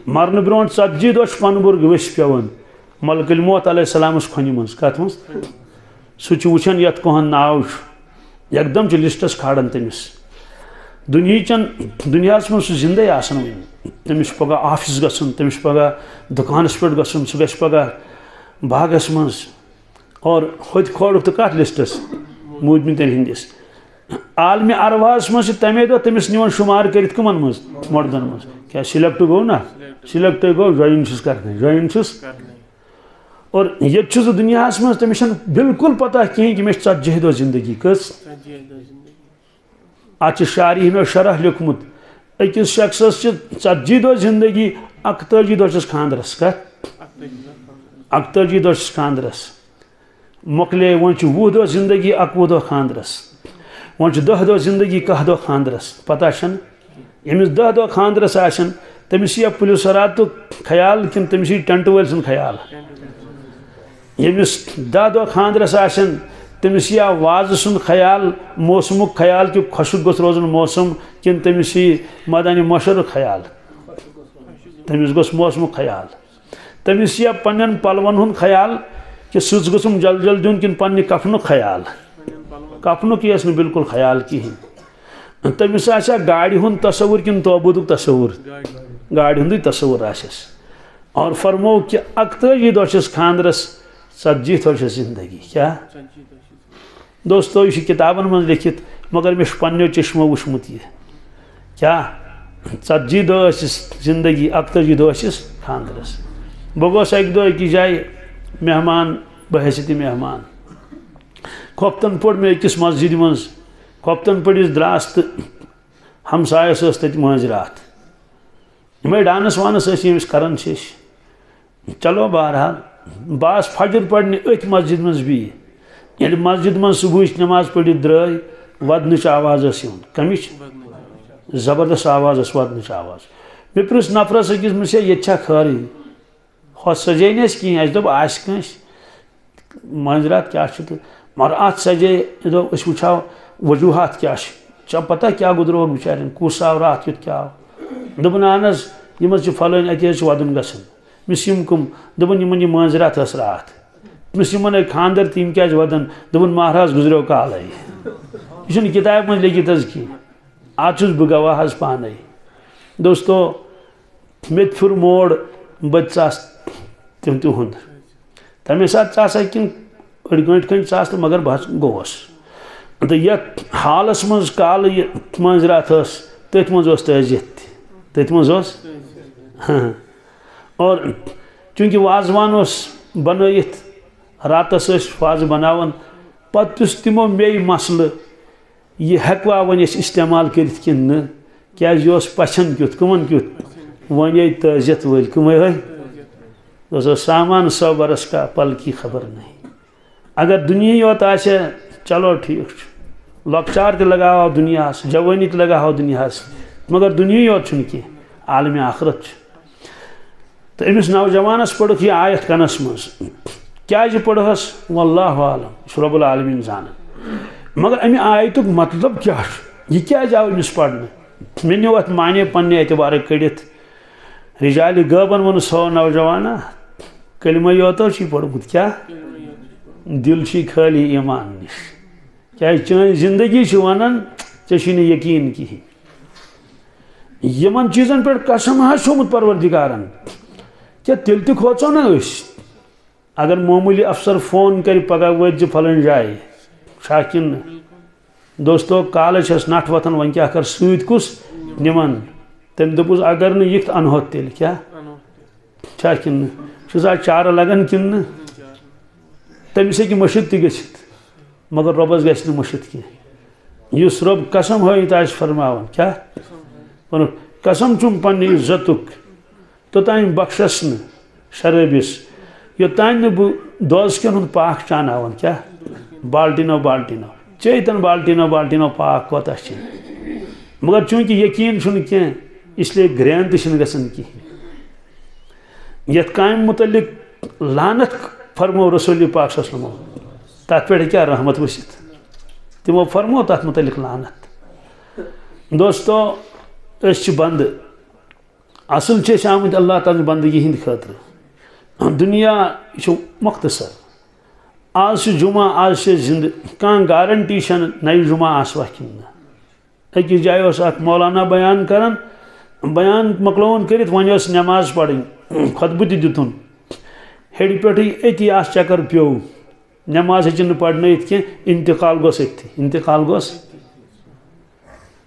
مرن برو 40 دہ پن برگ وس پیوان ملک الموت علیہ السلام کھنہ من کت من سہ وچان یت کہن ناو یکدم لسٹس کھاڑان تمس دنیا من سہ زندے آسان ون تمس پگہ آفس گھن تمس پگہ دکانس پہ گھن سہ گھ پگہ باغس من اور ہوت کھوڑ تو کت لسٹس موجمتن ہندس عالمی ارواحس من تمے دہ تمس نوان شمار کرت کمن مز مردن مز کیا سلیکٹ گو نا سلیکٹ گو جوائن چھس اور یہ دنیا من تمس بالکل پتہ کہیں کہ مے 40 دہ زندگی کس ات شاری میں شرح لکھمت اکس شخصس 40 دہ زندگی 41 دہ خاندرس کت 41 دہ خاندرس مکلے ون 20 دہ زندگی 21 دہ خاندرس ون 10 دہ زندگی 10 دہ خاندرس پتہ چھ یمس 10 دہ خاندرس آسن تمس یہ پولیسرات خیال کن تمس یہ ٹینٹ ول سن خیال یمس 10 دہ خاندرس آسن تمس یہ واز سن خیال موسم خیال کہ خشک گوس روزن موسم کن تمس یہ مدان مشر خیال تمس گوس موسم خیال تمس یہ پنن پلون ہن خیال کہ سچ گوسم جل جل دن کن پنہ کفن خیال کفن یس نا بالکل خیال کہین تمس آسیا گاڑی ہند تصور کن توبود تصور گاڑی ہند تصور آسس اور فرمو کہ 41 دہ خاندرس 40 دہ زندگی کیا دوستو یہ کتابن من لکھت مگر مے پنو چشمو وچھمت یہ کیا 40 دہ زندگی 41 دہ خاندرس بہ گوس اک دہ أکس جائے مہمان بحیثیت مہمان کھوپتن پوڑ میں أکس مسجد من کھوپتن پڑس دراس تو ہمسایس تت ماجرات یمے ڈانس وانس یمس کران چلو بہرحال باس فجر پڑھنے ات مسجد من بی یل مسجد من صبح نماز پڑھت درائے ودنچ آواز کمچ زبردست آواز ودنچ آواز مے پرس نفرس أکس مجھ یہ خٲرٕے ہو سجے نس کہیں اس دب آس کنس ماجرات کیا مگر ات سجے اس وچھو وجوہات کیا پتہ کیا گزرو بچارن کس آو رات یت کیا دپن اہن حظ یم حظ چھ فلٲنۍ اتی حظ چھ ودُن گژھان مس یم کم دپن یمن یہ مٲنٛزراتھ ٲس راتھ مس یمن اے خاندر تہٕ یم کیازِ ودن دپن مہراز گزریو کالے یہ چھُنہٕ کتابہِ منٛز لیکھِتھ حظ کینٛہہ آج چھُس بہٕ گواہ حظ پانے دوستو مےٚ تہِ پھیُر موڑ بہٕ تہِ ژاس تِہُنٛد تمے ساتہٕ ژاسا کِنہٕ أڑۍ گٲنٛٹہِ کھٔنٛڈۍ ژاس تہٕ مگر بہٕ حظ گوٚوُس تہٕ یتھ حالس منٛز کالہٕ یہِ مٲنٛزراتھ ٲس تٔتھۍ منٛز اوس تعزیت تہِ تٔتھۍ منٛز اوس اور چوٗنٛکہِ وازوان اوس بنٲیِتھ راتس ٲسۍ وازٕ بناوان پتہٕ یُس تِمو مے مسلہٕ یہ ہیٚکوا وۄنۍ أسۍ استعمال کٔرِتھ کِنہٕ نہٕ کیٛازِ یہِ اوس پچھن کیُتھ کٕمن کیُتھ وۄنۍ آے تعزیت وٲلۍ کٕم آے دوستو سامان 100 برس کا پل کی خبر نہیں اگر دنیا یوت آسے چلو ٹھیک لۄکچار تہِ لگاو دنیاہس جوانی تہِ لگاو دنیاہس مگر دنیا یوت چھُنہٕ کینٛہہ عالمِ آخرت چھُ تہٕ أمِس نوجوانس پٔرٕکھ یہِ آیت کنس منٛز کیٛازِ پٔرہس واللہ عالم یہِ چھُ رۄب العالمیٖن زانان مگر امہِ آیتُک مطلب کیٛاہ چھُ یہِ کیٛازِ آو أمِس پرنہٕ مےٚ نیوٗ اتھ معنے پننہِ اعتبارٕ کٔڑِتھ رجالِ غٲبن ووٚنُس ہو نوجوانا کلمہ یوت چھُے پوٚرمُت کیٛاہ دل چھُے خٲلی ایمان نِش کیٛازِ چٲنۍ زندگی چھِ ونان ژےٚ چھُے نہٕ یقیٖن کِہیٖنۍ یِمن چیٖزن پٮ۪ٹھ قسم حظ چھوٚمُت پروردگارن کیٛاہ تیٚلہِ تہِ کھوژو نا أسۍ اگر معموٗلی افسر فون کرِ پگاہ وٲتۍ زِ فلٲنۍ جایہِ چھا کِنہٕ نہٕ دوستو کالے چھس نٹھ وتھان وۄنۍ کیٛاہ کر سۭتۍ کُس نِمن تٔمۍ دوٚپُس اگر نہٕ یِتھ انہوت تیٚلہِ کیٛاہ چھا کِنہٕ نہٕ چھُس آز چارٕ لگان کِنہٕ نہٕ تٔمِس ہیٚکہِ مٔشِد تہِ گٔژھِتھ مگر رۄبس گژھِ نہٕ مٔشِد کینٛہہ یُس رۄب قسم ہٲیِتھ آسہِ فرماوان کیٛاہ ووٚنُکھ قسم چھُم پننہِ عزتُک توٚتانۍ بخشس نہٕ شرٲبِس یوٚتانۍ نہٕ بہٕ دوزکٮ۪ن ہُنٛد پاک چاناوان کیٛاہ بالٹیٖنو بالٹیٖنو چیتن بالٹیٖنو بالٹیٖنو پاک کوتاہ چھِ مگر چوٗنٛکہِ یقیٖن چھُنہٕ کینٛہہ اسلیے گرٛین تہِ چھِنہٕ گژھان کِہیٖنۍ یتھ کامہِ متعلق لعنت فرمو رسول پاک صلی اللہ علیہ وسلم تتھ پٮ۪ٹھ ہیٚکیٛاہ رحمت ؤسِتھ تِمو فرمو تتھ متعلق لعنت دوستو أسۍ چھِ بنٛدٕ اصل چھِ أسۍ آمٕتۍ اللہ تعالیٰ بندگی ہِنٛدِ خٲطرٕ دُنیا یہِ چھُ مختصر آز چھُ جمعہ آز چھِ أسۍ زِندٕ کانٛہہ گارنٹی چھنہٕ نَیہِ جمعہ آسوا کِنہٕ نہٕ أکِس جایہِ اوس اکھ مولانا بیان کران بیان مۄکلووُن کٔرِتھ وۄنۍ ٲس نٮ۪ماز پرٕنۍ خۄطبہٕ تہِ دِتُن ہیٚرِ پٮ۪ٹھٕے أتی آس چکر پیوٚو نٮ۪ماز ہیٚچِن نہٕ پرنٲیِتھ کینٛہہ انتقال گوٚژھ أتھی انتقال گوٚژھ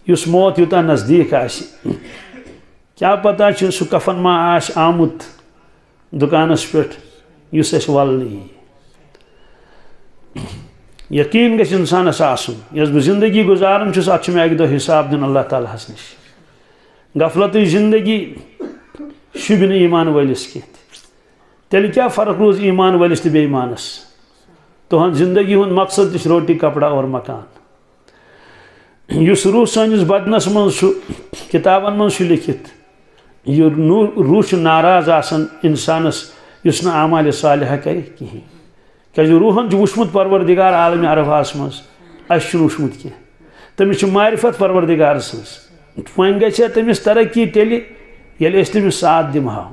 یُس موت یوٗتاہ نزدیٖک آسہِ کیٛاہ پتہ چھُ سُہ کفن ما آسہِ آمُت دُکانس پٮ۪ٹھ یُس اَسہِ ولنہٕ یی یقیٖن گژھِ انسانس آسُن یۄس بہٕ زندگی گُزاران چھُس اتھ چھُ مےٚ اکہِ دۄہ حساب دیُن اللہ تعالیٰ ہس نِش غفلتٕچ زندگی شوٗبہِ نہٕ ایٖمان وٲلِس کینٛہہ تہِ تیٚلہِ کیٛاہ فرق روٗز ایٖمان وٲلِس تہٕ بے ایٖمانس تُہنٛد زندگی ہُنٛد مقصد تہِ چھُ روٹی کپڑا اور مکان یُس روح سٲنِس بدنس منٛز چھُ کِتابن منٛز چھُ لیکھِتھ یہِ روح چھُ ناراض آسان انسانس یُس نہٕ اعمالِ صالحہ کرِ کِہیٖنۍ کیٛازِ روحن چھُ وٕچھمُت پروردگار عالمِ عرفاہس منٛز اَسہِ چھُنہٕ وٕچھمُت کینٛہہ تٔمِس چھِ معرفت پروردگار سٕنٛز وۄنۍ گژھِ ہا تٔمِس ترقی تیٚلہِ ییٚلہِ أسۍ تٔمِس ساتھ دِمہو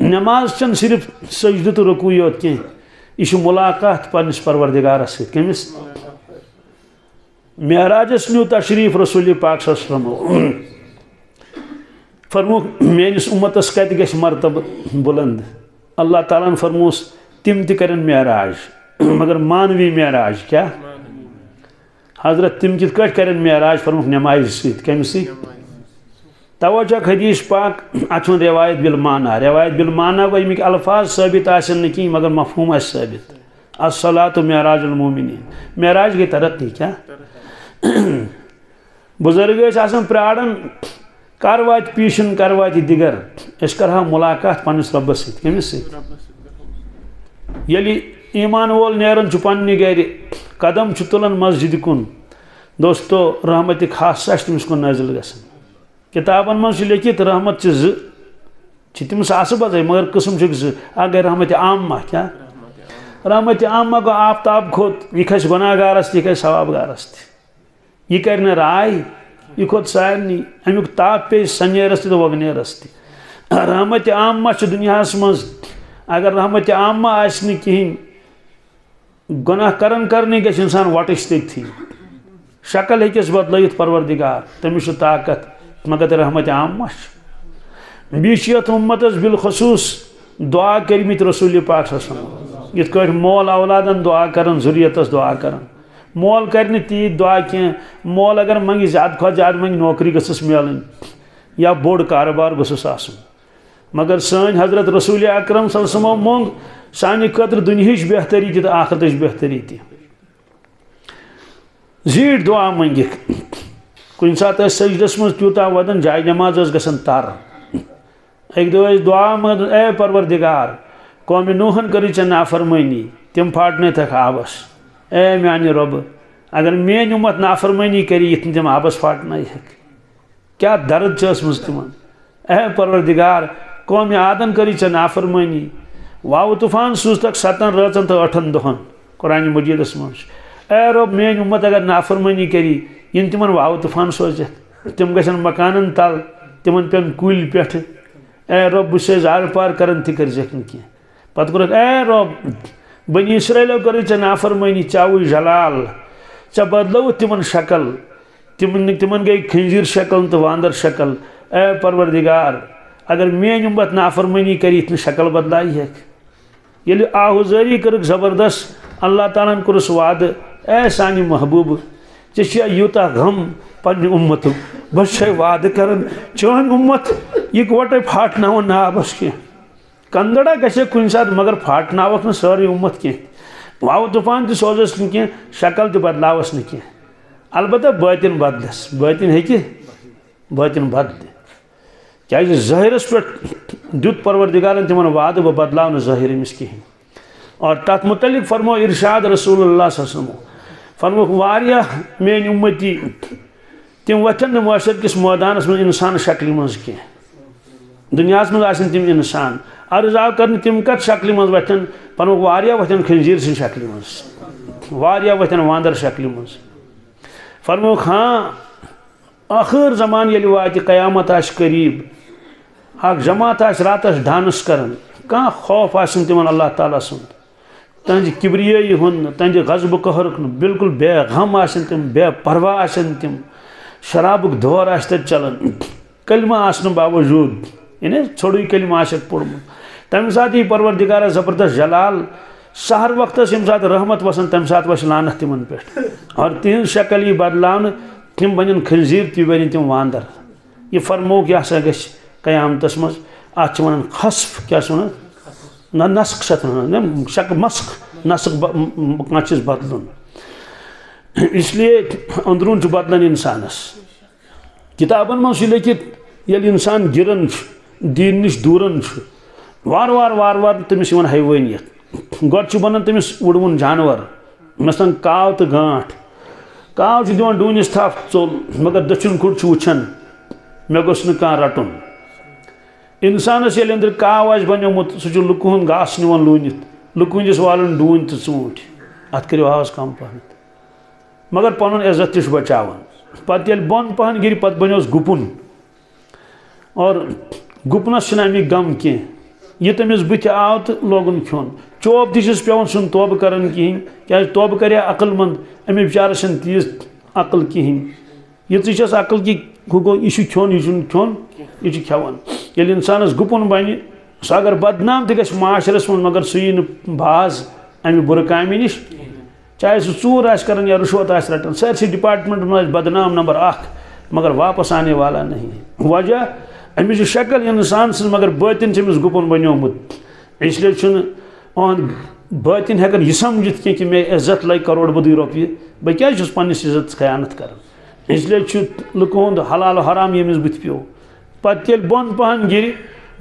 نٮ۪ماز چھنہٕ صرف سجدٕ تہٕ رُکوٗع یوت کینٛہہ یہِ چھُ مُلاقات پننِس پروردگارس سۭتۍ کٔمِس معراجس نیوٗ تشریٖف رسول پاک صلی اللہ علیہ وسلم فرموُکھ میٲنِس اُمتس کتہِ گژھِ مرتبہٕ بُلند اللہ تعالیٰ ہن فرمووُس تِم تہِ کرن معراج مگر مانوی معراج کیٛاہ حضرت تِم کِتھ کٲٹھۍ کرن معراج فرمووُکھ نٮ۪مازِ سۭتۍ کمہِ سۭتۍ توے چھُ اکھ حدیٖث پاک اتھ چھُ روایت بالمانا روایت بالمانا گوٚو اَمِکۍ الفاظ ثٲبت آسن نہٕ کِہیٖنۍ مگر مفہوٗم آسہِ ثٲبت الصلاۃ معراج المومنین معراج گٔے ترقی کیٛاہ بُزرگ ٲسۍ آسان پیاران کر واتہِ پیٖشِن کر واتہِ دِگر أسۍ کرہاو مُلاقات پننِس رۄبس سۭتۍ کٔمِس سۭتۍ ییٚلہِ ایٖمان وول نیران چھُ پننہِ گرِ قدم چھُ تُلان مسجدِ کُن دوستو رحمتِ خاصہ چھِ تٔمِس کُن نٲزِل گژھان کِتابن منٛز چھُ لیکھِتھ رحمت چھِ زٕ چھِ تِم ساسہٕ بدلے مگر قٕسم چھِکھ زٕ اکھ گٔے رحمتِ عامہ کیٛاہ رحمتِ عامہ گوٚو آفتاب کھوٚت یہِ کھسہِ گۄناہ گارس تہِ یہِ کھسہِ ثواب گارس تہِ یہِ کرِ نہٕ راے یہ کھوت سارنی امیک تاپ پہ سنیرس تو وگنیرس تہ رحمت عامہ دنیا مز اگر رحمت عامہ آسن کہین گناہ کرنے گھس انسان وٹش تھی شکل ہکس بدلت پروردگار تمس طاقت مگر رحمت عامہ بیس امتس بالخصوص دعا کرمت رسول پاک صلی اللہ علیہ وسلم یت کٹ مول اولادن دعا کرن ذریتس دعا کرن مول کرنے تیت دعا کی مول اگر منگی زیادہ کھت زیادہ منگی نوکری گسس ملن یا بوڑ کاروبار گسس آسن مگر سن حضرت رسول اکرم صلی اللہ علیہ وسلم مونگ سانہ خاطر دنہچ بہتری تہ آخرتچ بہتری تہ زیٹ دعا منگک کن سات سجدس مز تیوتا ودن جائے نماز گسن تر ایک دو دعا مگر اے پروردگار قوم نوحن کری ژے نافرمانی تم پھاٹنے تک آبس اے میانہ رب اگر میری امت نافرمانی کری یہ تم آبس پھاٹنا ہیک کیا درد چسمز تمن اے پروردگار قوم عادن کری ژے نافرمانی واو طوفان سوز تک 7 رٲژن تو 8 دۄہن قرآن مجیدس مز اے رب میری امت اگر نافرمانی کری ین تمن واو طوفان سوزت تم گژھن مکانن تل تمن پین کُلۍ پٮ۪ٹھٕ اے رب بہٕ چھُسے زار پار کران تہِ کٔرزٮ۪کھ نہٕ کینٛہہ پتہٕ کوٚرُکھ اے رب بنی اسرائیلو کٔرٕے ژےٚ نافرمٲنی ژےٚ جلال ژےٚ بدلوُتھ تمن شکل تمن گئی کھنزیر شکل تو واندر شکل اے پروردگار اگر میری امت نافرمانی کری اتنی شکل بدلائی ہے یل آہوزاری کرک زبردست اللہ تعالیٰ کورس وعدہ اے سانی محبوب ژےٚ یوٗتاہ غم پننہِ امت بس چھے وعدہ کرن چون امت یہ وٹے پھاٹناون نہ آبس کینٛہہ کندڑا گژھِ کُنہِ ساتہٕ مگر پھاٹناوکھ نہٕ سٲرٕے امت کینٛہہ واو طوفان تہِ سوزس نہٕ کینٛہہ شکل تہِ بدلاوس نہٕ کینٛہہ البتہ باطن بدلس باطن ہیٚکہِ باطن بدلہِ کیازِ ظٲہرس پٮ۪ٹھ دیُت پروردگارن تمن وعدہ بہٕ بدلاو نہٕ ظٲہر أمِس کِہیٖنۍ اور تتھ متعلق فرمو ارشاد رسول اللہ صلی اللہ علیہ وسلم فرموکھ واریاہ میٲنۍ اُمتی تم وتھن نہٕ معاشر کس مٲدانس منٛز انسان شکلہِ منٛز کینٛہہ دنیاہس منٛز آسن تم انسان عرض آو کرنہٕ تم کتھ شکلہِ منٛز وتھن فرموکھ واریاہ وتھن خنزیٖر سٕنٛدِ شکلہِ منٛز واریاہ وتھن واندر شکلہِ منٛز فرموکھ ہاں آخر زمان ییٚلہِ واتہِ قیامت آسہِ قریٖب اکھ جماعت آسہِ راتس ڈانس کران کانٛہہ خوف آسن تمن اللہ تعالیٰ سُنٛد تہنٛدِ کبریٲیی ہُنٛد نہٕ تہنٛدِ غضبہٕ قہرُک نہٕ بالکل بے غم آسن تم بے پرواہ آسن تم شرابُک دور آسہِ تتہِ چلان کلمہ آسنہٕ باوجوٗد یعنی ژھوٚرُے کلمہ آسٮ۪کھ پوٚرمُت تمہِ ساتہٕ یی پروردگارس زبردست جلال سحر وقتس ییٚمہِ ساتہٕ رحمت وسان تمہِ ساتہٕ وسہِ لعنت تمن پٮ۪ٹھ اور تہنٛز شکل یی بدلاونہٕ تم بنن خنزیٖر تہِ بنن تم واندر یہ فرموکھ یہ ہسا گژھِ قیامتس منٛز اتھ چھِ ونان خصف کیاہ چھِ ونان نہ نسخ چھِ اتھ ونان شک مسخ نسخ کانٛہہ چیٖز بدلُن اس لیے أنٛدروٗن چھُ بدلان انسانس کتابن منٛز چھُ لیکھِتھ ییٚلہِ انسان گران چھُ دیٖن نِش دوٗران چھُ وارٕ وارٕ تٔمِس یِوان حیوٲنیت گۄڈٕ چھُ بنان تٔمِس وُڑوُن جانور مثلاً کاو تہٕ گانٛٹھ کاو چھُ دِوان ڈوٗنِس تھپھ ژوٚل مگر دٔچھُن کھُڑ چھُ وٕچھان مےٚ گوٚژھ نہٕ کانٛہہ رٹُن انسانس ییٚلہِ أنٛدرٕ کاو آسہِ بنیومُت سُہ چھُ لُکہٕ ہُنٛد گاسہٕ نِوان لوٗنِتھ لُکہٕ ہٕنٛدِس والان ڈوٗنۍ تہٕ ژوٗنٛٹھۍ اتھ کٔرِو آواز کم پہن مگر پنُن عزت تہِ چھُ بچاوان پتہٕ ییٚلہِ بۄن پہن گِرِ پتہٕ بنیوس گُپُن اور گُپنس چھُنہٕ امیُک غم کینٛہہ یہ تٔمِس بٕتھِ آو تہٕ لوگُن کھیوٚن چوب تہِ چھُس پیوان چھُنہٕ توبہٕ کران کِہیٖنۍ کیازِ توبہٕ کرِ ہا عقل منٛد أمِس بِچارس چھنہٕ تیٖژ عقل کِہیٖنۍ یِژٕے چھس عقل کہِ ہُہ گوٚو یہِ چھُ کھیوٚن یہِ چھُنہٕ کھیوٚن یہِ چھُ کھٮ۪وان ییٚلہِ انسانس گُپُن بنہِ سُہ اگر بدنام تہِ گژھِ معاشرس منٛز مگر سُہ یی نہٕ باز امہِ بُرٕ کامہِ نِش چاہے سُہ ژوٗر آسہِ کران یا رُشوت آسہِ رٹان سٲرسٕے ڈپارٹمنٹن منٛز آسہِ بدنام نمبر 1 مگر واپس آنے والا نہیں وجہ امِچ چھِ شکل انسان سٕنٛز مگر بٲطن چھِ أمِس گُپُن بنیومُت اس لیے چھُنہٕ یِہُنٛد بٲطن ہٮ۪کان یہِ سمجھِتھ کینٛہہ کہِ مےٚ عزت لگہِ کروڑ بٔدی رۄپیہِ بہٕ کیازِ چھُس پننِس عزتس خیانت کران اس لیے چھُ لُکہٕ ہُنٛد حلال و حرام ییٚمِس بٕتھِ پیوٚو پتہٕ ییٚلہِ بۄن پہن گِرِ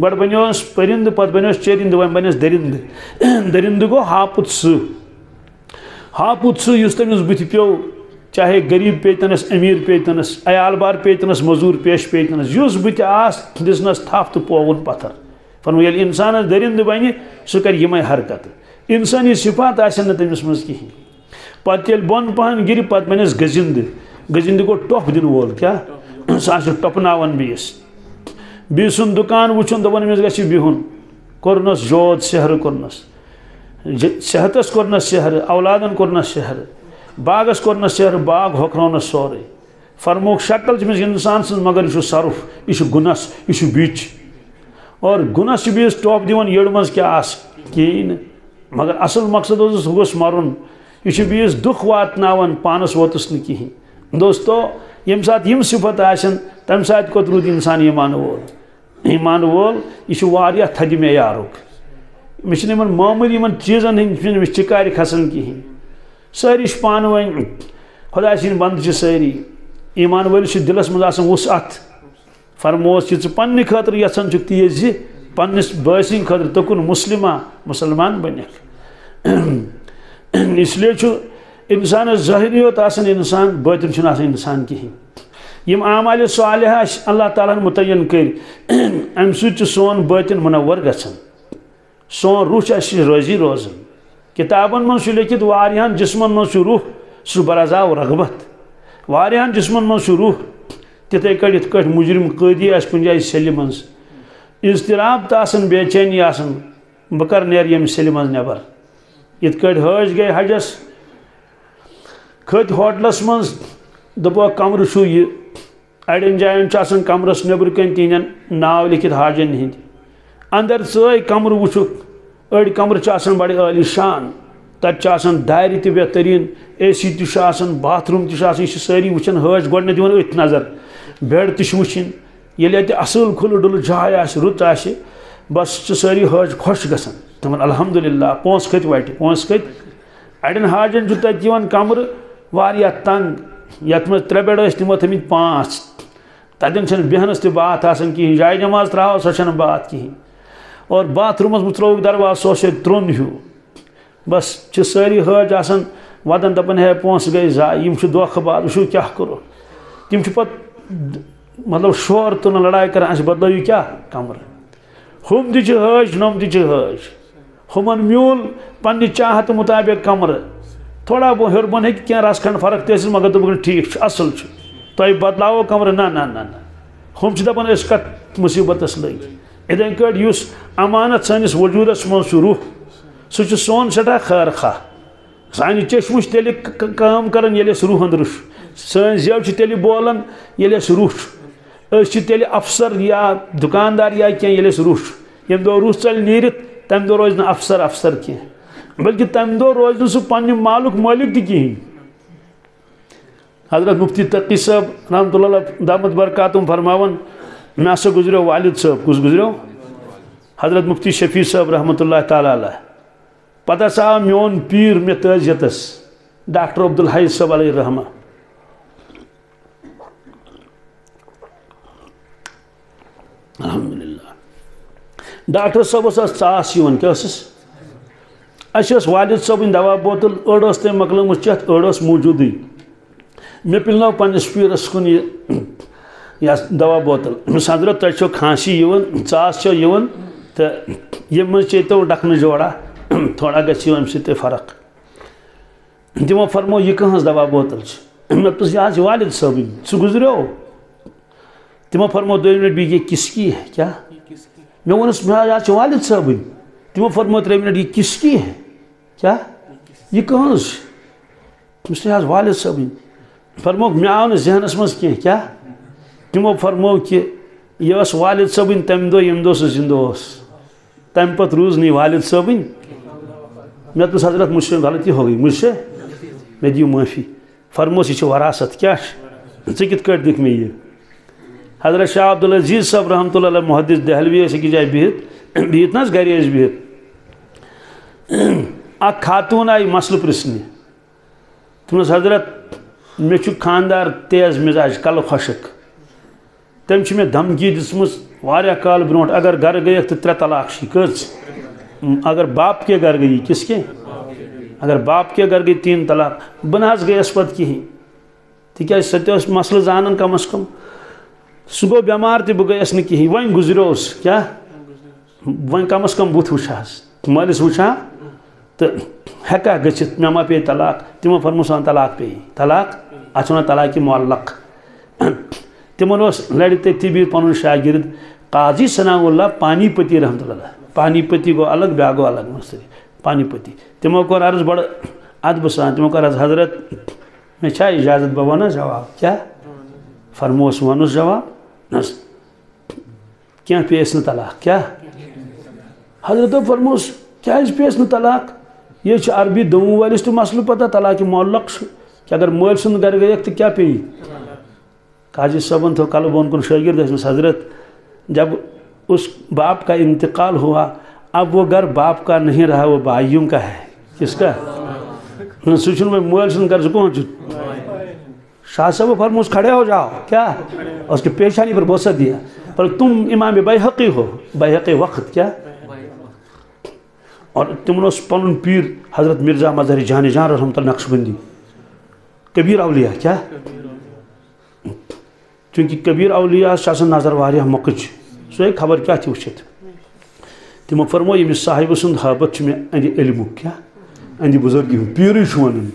گۄڈٕ بنیوس پٔرِندٕ پتہٕ بنیوس چٔرِندٕ وۄنۍ بنیس دٔرِندٕ دٔرِندٕ گوٚو ہاپُت سُہ یُس تٔمِس بٕتھِ پیوٚو چاہے غریٖب پیتنس أمیٖر پیتنس عیال بار پیتنس موٚزوٗر پیش پیتنس یُس بٕتھِ آس دِژنس تھپھ تہٕ پووُن پتھر فرمو ییٚلہِ انسانس دٔرِندٕ بنہِ سُہ کرِ یِمے حرکتہٕ انسٲنی صفات آسن نہٕ تٔمِس منٛز کِہیٖنۍ پتہٕ ییٚلہِ بۄن پہن گِرِ پتہٕ بنیس گٔزِندٕ گوٚو ٹۄپھ دِنہٕ وول کیٛاہ سہ ٹپناون بیس سن دکان وچن دپن امس گژھِ بہن کورنس جود سحر کورنس صحتس کورنس سحر اولادن کورنس سحر باغس کورنس سحر باغ ہوکرونس سورے فرموک شکل چھ انسان سن مگر یہ صرف یہ گنس یہ بچ اور گنس بیس ٹوپ دیون یڑ مز کیا آس کہین مگر اصل مقصد اس گوس مرن یہ بیس دکھ واتناون پانس ووتس نہ کہین دوستو یم سات یم صفت آسن تم سات کوت رود انسان ایمان وول یہ واریاہ تھدِ معیارک مش معمولی ان چیزن ہند چکار کھسان کہین ساری پانہ ون خدا سن بند ساری ایمان ولس دلس مز آسان وسعت فرموس یہ پنہ خاطر یژھان تیز پنس بٲژن خاطر تکن مسلمان بنک اس لیے انسان ظاہری یوت آسان انسان باطن چھُنہٕ آسان انسان کہین یم اعمال صالحہ اللہ تعالیٰ متعین کر ام سۭتۍ سون باطن منور گژھان سون روح روزی روزان کتابن من لکھت واریاہن جسمن من روح سہ برزا و رغبت واریاہن جسمن من روح تتھے کٹ یت کٹ مجرم قیدی آس کن جائے سیلہِ مز اضطراب تو آسان بے چینی آسان بہ کر نیر یم سیلہِ مز نبر یت کٹ حج گئی حجس کھت ہوٹلس مز دپو کمرٕ چھُ یہ اڑین جائن آسان کمرس نبر کن تہندین ناو لکھت حاجن ہند اندر ژٲے کمرٕ وٕچھُکھ أڑۍ کمرٕ چھِ آسان بڑٕ عٲلی شان تتہِ چھِ آسان دارِ تہِ بہتریٖن اے سی تہِ چھُ آسان باتھ روٗم تہِ چھُ آسان یہِ چھِ سٲری وٕچھان حٲج گۄڈنٮ۪تھ دِوان أتھۍ نظر بیڈ تہِ چھِ وٕچھِنۍ ییٚلہِ اَتہِ اَصٕل کھُلہٕ ڈُلہٕ جاے آسہِ رُت آسہِ بس چھِ سٲری حٲج خۄش گژھان دپان الحمدُاللہ پونٛسہٕ کھٔتۍ وَٹہِ پونٛسہٕ کھٔتۍ اڑٮ۪ن حاجن چھُ تتہِ یِوان کمرٕ واریاہ تنگ یتھ منٛز 3 بیڈ ٲسۍ تِمو تھٲیمٕتۍ 5 تتٮ۪ن چھنہٕ بیہنس تہِ باتھ آسان کِہیٖنۍ جاے نماز ترٛاوو سۄ چھنہٕ باتھ کِہیٖنۍ اور باتھ روٗمس منٛز ترٛووُکھ درواز سُہ اوس ییٚتہِ ترٛوٚن ہیوٗ بس چھِ سٲری حٲج آسان ودان دپان ہے پونٛسہٕ گٔے ضایع یِم چھِ دھوکہٕ باز وٕچھِو کیٛاہ کوٚرُکھ تِم چھِ پتہٕ مطلب شور تُلان لڑاے کران اَسہِ بدلٲیِو کیٛاہ کمرٕ ہُم تہِ چھِ حٲج نۄم تہِ چھِ حٲج ہُمن میوٗل پننہِ چاہتہٕ مُطابق کمرٕ تھوڑا بہت ہیوٚر بۄن ہیٚکہِ کینٛہہ رژھ کھنڈ فرق تہِ ٲسِتھ مگر دوٚپُکھ ٹھیٖک چھُ اصٕل چھُ تۄہہِ بدلاوو کمرٕ نہ نہ نہ نہ ہُم چھِ دپان أسۍ کتھ مُصیبتس لٔگۍ اِتھے کٲٹھۍ یُس امانت سٲنِس وجوٗدس منٛز چھُ روح سُہ چھُ سون سٮ۪ٹھاہ خیر خواہ سانہِ چشمہٕ چھِ تیٚلہِ کٲم کران ییٚلہِ أسۍ روح أنٛدرٕ چھُ سٲنۍ زٮ۪و چھِ تیٚلہِ بولان ییٚلہِ اَسہِ روح چھُ أسۍ چھِ تیٚلہِ افسر یا دُکاندار یا کینٛہہ ییٚلہِ اَسہِ روح چھُ ییٚمہِ دۄہ روح ژَلہِ نیٖرِتھ تمہِ دۄہ روزِ نہٕ افسر کینٛہہ بلکہِ تمہِ دۄہ روزِ نہٕ سُہ پننہِ مالُک مٲلِک تہِ کِہیٖنۍ حضرت مفتی تقی صٲب رحمتہ اللہ دامت برکاتہم فرماون مےٚ ہسا گُزریو والد صٲب کُس گُزریو حضرت مفتی شفیع صٲب رحمتہ اللہ تعالیٰ علیہ پتہٕ ہسا آو میون پیٖر مےٚ تعزیتس ڈاکٹر عبدالحی صٲب علیہ رحمہ الحمدللہ ڈاکٹر صٲبس ٲس ژاس یِوان کیٛاہ ٲسٕس اَسہِ ٲس والد صٲبٕنۍ دوا بوتل أڑ ٲس تٔمۍ مۄکلٲمٕژ چٮ۪تھ أڑ ٲس موٗجوٗدٕے مےٚ پِلنٲو پننِس پیٖرس کُن یہِ دوا بوتل حضرت تۄہہِ چھو کھانسی یِوان ژاس چھو یِوان تہٕ ییٚمہِ منٛز چیٚتو ڈکھنہٕ جوڑا تھوڑا گژھِ اَمہِ سۭتۍ تۄہہِ فرق تِمو فرمو یہِ کٕہٕنٛز دوا بوتل چھِ مےٚ دوٚپُس یہِ حظ چھِ والد صٲبٕنۍ سُہ گُزریو تِمو فرمو 2 منٹ بیٚیہِ یہ کِس کی ہے کیٛاہ مےٚ ووٚنُس مےٚ حظ چھِ والد صٲبٕنۍ تِمو فرمو 3 منٹ یہ کِس کی ہے کیٛاہ یہِ کٕہٕنٛز چھِ تٔمِس حظ والد صٲبٕنۍ فرموکھ مےٚ آو نہٕ ذہنس منٛز کینٛہہ کیٛاہ تِمو فرمو کہِ یہِ ٲس والد صٲبٕنۍ تمہِ دۄہ ییٚمہِ دۄہ سُہ زِندٕ اوس تمہِ پتہٕ روٗز نہٕ یہِ والد صٲبٕنۍ مےٚ دوٚپُس حضرت مجھ سے غلطی ہو گئی مجھ سے مےٚ دِیِو معٲفی فرموس یہِ چھِ وراثت کیٛاہ چھِ ژٕ کِتھ کٲٹھۍ دِکھ مےٚ یہِ حضرت شاہ عبدالعزیز صٲب رحمتہ اللہ علیہ محدث دہلوی ٲسۍ أکِس جایہِ بِہِتھ نہ حظ گرِ ٲسۍ بِہِتھ اکھ خاتوٗن آیہِ مسلہٕ پرژھنہِ دوٚپنس حضرت مےٚ چھُ خاندار تیز مِزاج کلہٕ خۄشک تٔمۍ چھِ مےٚ دھمکی دِژمٕژ واریاہ کال برونٛٹھ اگر گرٕ گٔیَکھ تہٕ 3 طلاق چھِ کٔژ اگر باپ کے گھر گئی کس کے اگر باپ کے گھر گئی 3 طلاق بہٕ نہ حظ گٔیَس پتہٕ کِہیٖنۍ تِکیٛازِ سۄ تہِ ٲس مسلہٕ زانان کم از کم سُہ گوٚو بٮ۪مار تہِ بہٕ گٔیَس نہٕ کِہیٖنۍ وۄنۍ گُزریوس کیٛاہ وۄنۍ کم از کم بُتھ وٕچھ حظ مٲلِس وٕچھ ہا تہٕ ہٮ۪کا گٔژھِتھ مےٚ ما پیٚیہِ طلاق تِمو فرموس طلاق پیٚیہِ طلاق اَتھ چھِ وَنان طلاقہِ معلق تمن لڑ تھی بہت پن شاگرد قاضی ثناء اللہ پانی پتی رحمۃ اللہ پانی پتی گو الگ بیا گو الگ مستری پانی پتی تمو کور عرض بڑ ادب سان تمو کور عرض حضرت میں چھا اجازت بہ ونہ جواب کیا فرموس ونس جواب نس کیا پیس نہ طلاق کیا حضرت فرموس کیا پیس نہ طلاق یہ عربی دمو والس تو مسئلہ پتہ طلاق معلق کہ اگر مول سند گھر گئی تو کیا پی قاضی صاحبن تو کل بون کن شاگرد حضرت جب اس باپ کا انتقال ہوا اب وہ گھر باپ کا نہیں رہا وہ بھائیوں کا ہے کس کا سوچن میں مول سن گھر کون شاہ صاحب فرموس کھڑے ہو جاؤ کیا اس کے پیشانی پر بوسہ دیا پر تم امام بیہقی ہو بیہقی وقت کیا اور تمن پن پیر حضرت مرزا مظہر جان جان رحمۃ اللہ نقشبندی کبیر اولیاء کیا چونکہ کبیر اولیاء شاسن نظر واریاہ مکج سو خبر کیا تھی وچھت تمو فرمو یمس صاحب سند حابت میں اندی علم کیا اندی بزرگی پیری ون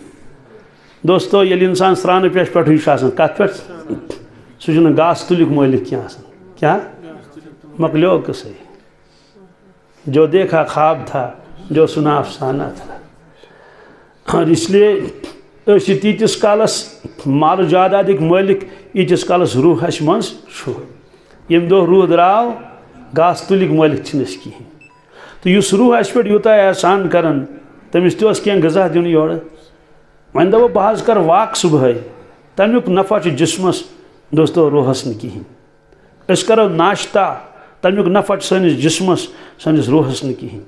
دوستو یل انسان سران پیش پہ کت پہ سہ گاس تلک مالک کیا مکلیو قصے جو دیکھا خواب تھا جو سنا افسانہ تھا اور اس لیے تیتس کالس مال جائیداد مالک یتس کالس روح اس مز یم دہ روح دراو گاس تلک مالک چنس کہین تو اس روح اس پہ یوتہ احسان کرن تمس تہ کی غذا دن یور ون دپ بہ کر واک صبح تمیک نفع جسمس دوستو روحس نا کہین اس کرو ناشتہ تمیک نفع سنس جسمس سنس روحس نا کہین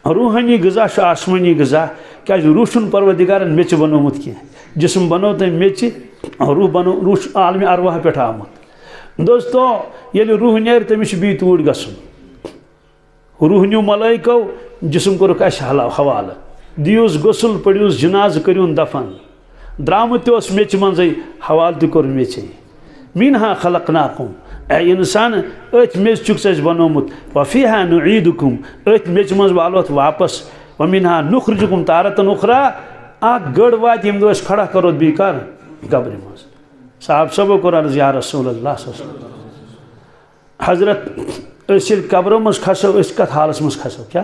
روحانی غذا آسمانی غذا کیا روح چھ پروردگارن میچ بنومت کی جسم بنو تم میچ روح بنو روح عالم ارواح پہ آمت دوستو یل روح نیر تمس بی توڑ گسن روح نیو ملائکو جسم کورک اس حوالہ دیوس غسل پڑیوس جناز کریون دفن درامت تہ میچ منزے حوالہ تہ کور میچے منہا خلقناکم اے انسان ات میچ چکس اس بنومت وفیہا نعیدکم ات میچ منز والوت واپس ومنہا نخرجکم تارتن اخرى اک گڑ وات یم دو اس کھڑا کرو بی کر قبر منز صاحب سبو کو عرض یا رسول اللہ صلی اللہ علیہ وسلم حضرت اس قبر مز کھسو اس کت حالس مز کھسو کیا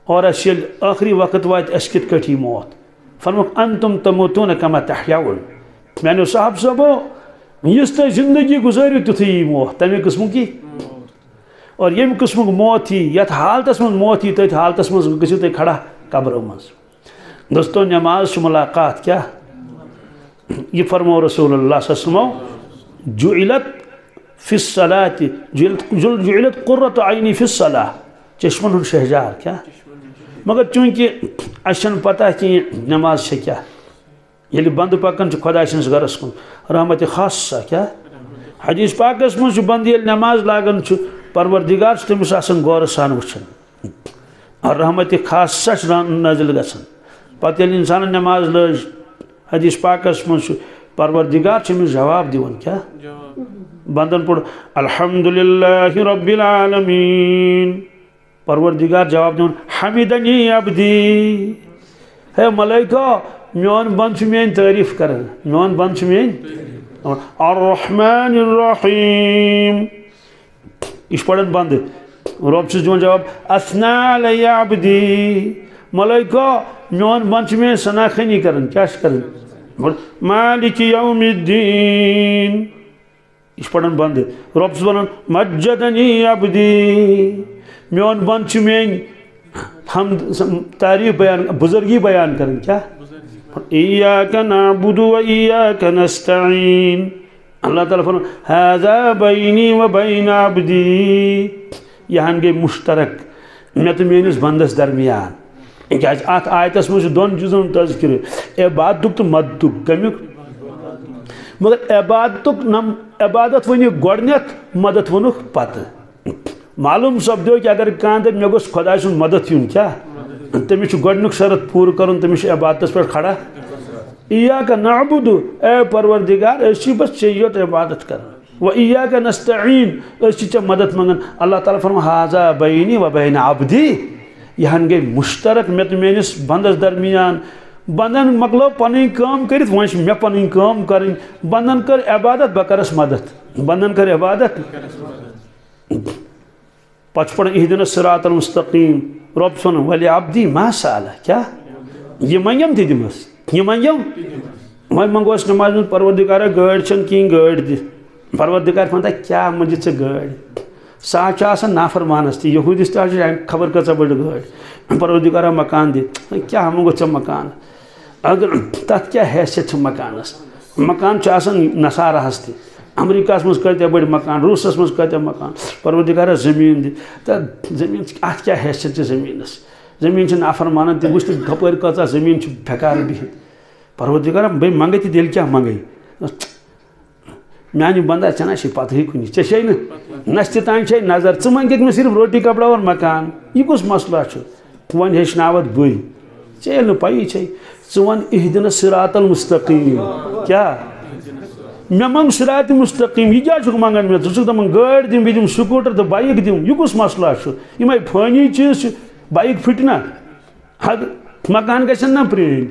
اور اس آخری وقت وات اس کت کٹھی موت فرموک انتم تموتون کما تحیاون میں نے صاحب صبو اس تہ زندگی گزارو تھی موت تمہ قسم کی اور یم قسم موت تھی یت حالتس من موت تھی تھی حالتس من گھو تھی کھڑا قبر مز دوستو نماز ملاقات کیا یہ فرمو رسول اللہ صلی اللہ علیہ وسلم جعلت فی الصلاة جعلت قرۃ عینی فی الصلاة چشمن ہن شہجار کیا مگر چونکہ اچھن پتہ کہ نماز سے کیا یل بند پکن خدا سنس گرس کن رحمت خاصہ کیا حدیث پاکس من بند یل نماز لاگن پروردگار تمس آسان غور سان وچھن اور رحمت خاصہ نازل گژھان پتہ یل انسان نماز لج حدیث پاکس من پروردگار تمس جواب دیون کیا بندن پڑ الحمدللہ رب العالمین پروردگار جواب دیون حمدنی عبدی ہے ملائکہ میون بند مین تعریف کرن میون بند مین الرحمن الرحیم یہ پڑھن بند رب سے دیون جواب اثنا علی عبدی ملائکہ میون بند مین ثنا خنی کرن کیا کرن مالک یوم الدین یہ پڑھن بند رب سے ونان مجدنی عبدی میون بند مین ہم تعریف بیان بزرگی بیان کرن کیا ایاک نعبد و ایاک نستعین اللہ تعالیٰ فرماتا ھذا بینی و بین عبدی یہاں گئی مشترک میں تو میانس بندس درمیان ات آیتس مجھ دون چیزن تذکر عبادت تو مدد کمیک مگر عبادت ونی گۄڈنیتھ مدد ونک پتہ معلوم سپدو کہ اگر کان دپ مے گوٚژھ خدا سُنٛد مدد یُن کیا تمس گۄڈنیُک شرط پوٗرٕ کرُن تمس عبادتس پہ کھڑا ایاک نعبد اے پروردگار اسی بس ژے یوت عبادت کران و ایاک نستعین اسی ژے مدد منگان اللہ تعالیٰ فرما ھذا بینی و بین عبدی یہاں گئی مشترک میں تو میانس بندس درمیان بندن مکلو پنن کام کرت وش مے پنن کام کرن بندن کر عبادت بکرس مدد بندن کر عبادت پچ پڑ اہدنا الصراط المستقیم رب سن ولی عبدی ما سال کیا یہ منگم تھی دمس یہ منگم میں منگوس نماز میں پروردگار گاڑ چن کین گاڑ دی پروردگار فنتا کیا مجھے سے گاڑ سا آسان نافرمانس تھی یہودس تہ خبر کچھ بڑ گاڑ پروردگار مکان دی کیا منگو ژے مکان اگر تک کیا حیثیت مکانس مکان آسان نصارہس تہ امریکہ مز کتیا بڑ مکان روسس مز کتیا مکان پروردگار زمین دی تو زمین ات کیا حیثیت زمینس زمین نافرمانن تہ وچ کپر کچھ زمین بھیکار بہت پروردگار بے منگے تہ دل کیا منگے میانہ بندہ چنا چھ پتہ کنی ے نس تان چھ نظر ژٕ منگت میں صرف روٹی کپڑا اور مکان یہ کس مسئلہ چھ ون ہیچناوت بے ے نا پی چھ ژٕ ون اہدنا الصراط المستقیم کیا مے منگ صراط مستقیم یہ کیا چھ منگان مے ژٕ دپان گاڑ دم بہ دم سکوٹر تو بائک دم یہ کس مسئلہ چھ یہ فانی چیز بائک پھٹنا مکان گھن نا پرین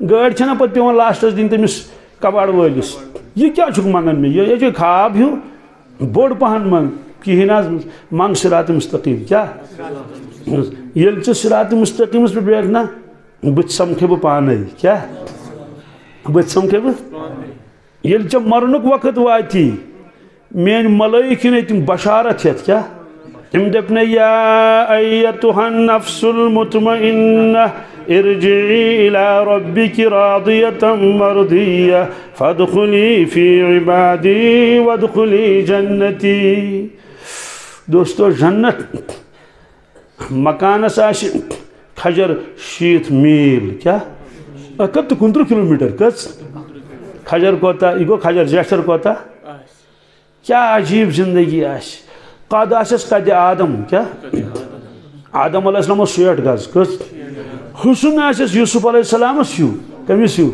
گاڑ چھنا پتہ پیوان لاسٹس دن تمس کباڑ وٲلِس یہ کیا چھ منگان مے یہ خواب ہیو بوڑ پہن منگ کہین منگ صراط مستقیم کیا یل ژٕ صراط مستقیمس پہ بیٹھ نا بت سمکھے بہ پانے کیا بت سمکھے بہ یل ژےٚ مرنک وقت واتی میٲنۍ ملائک یِن تم بشارت ہیتھ کیا تم دپن یا ایتها النفس المطمئنہ ارجعی الى ربک راضیۃ مرضیہ فادخلی فی عبادی وادخلی جنتی دوستو جنت مکانس آس کھجر 60 میل کیا 153 کلومیٹر کس کھجر کوتا یہ گو کھجر جیسر کوتا کیا عجیب زندگی آس قد آسس قد آدم کیا آدم علیہ السلام 60 گز کس حسن آسس یوسف علیہ السلام ہیو کمس ہیو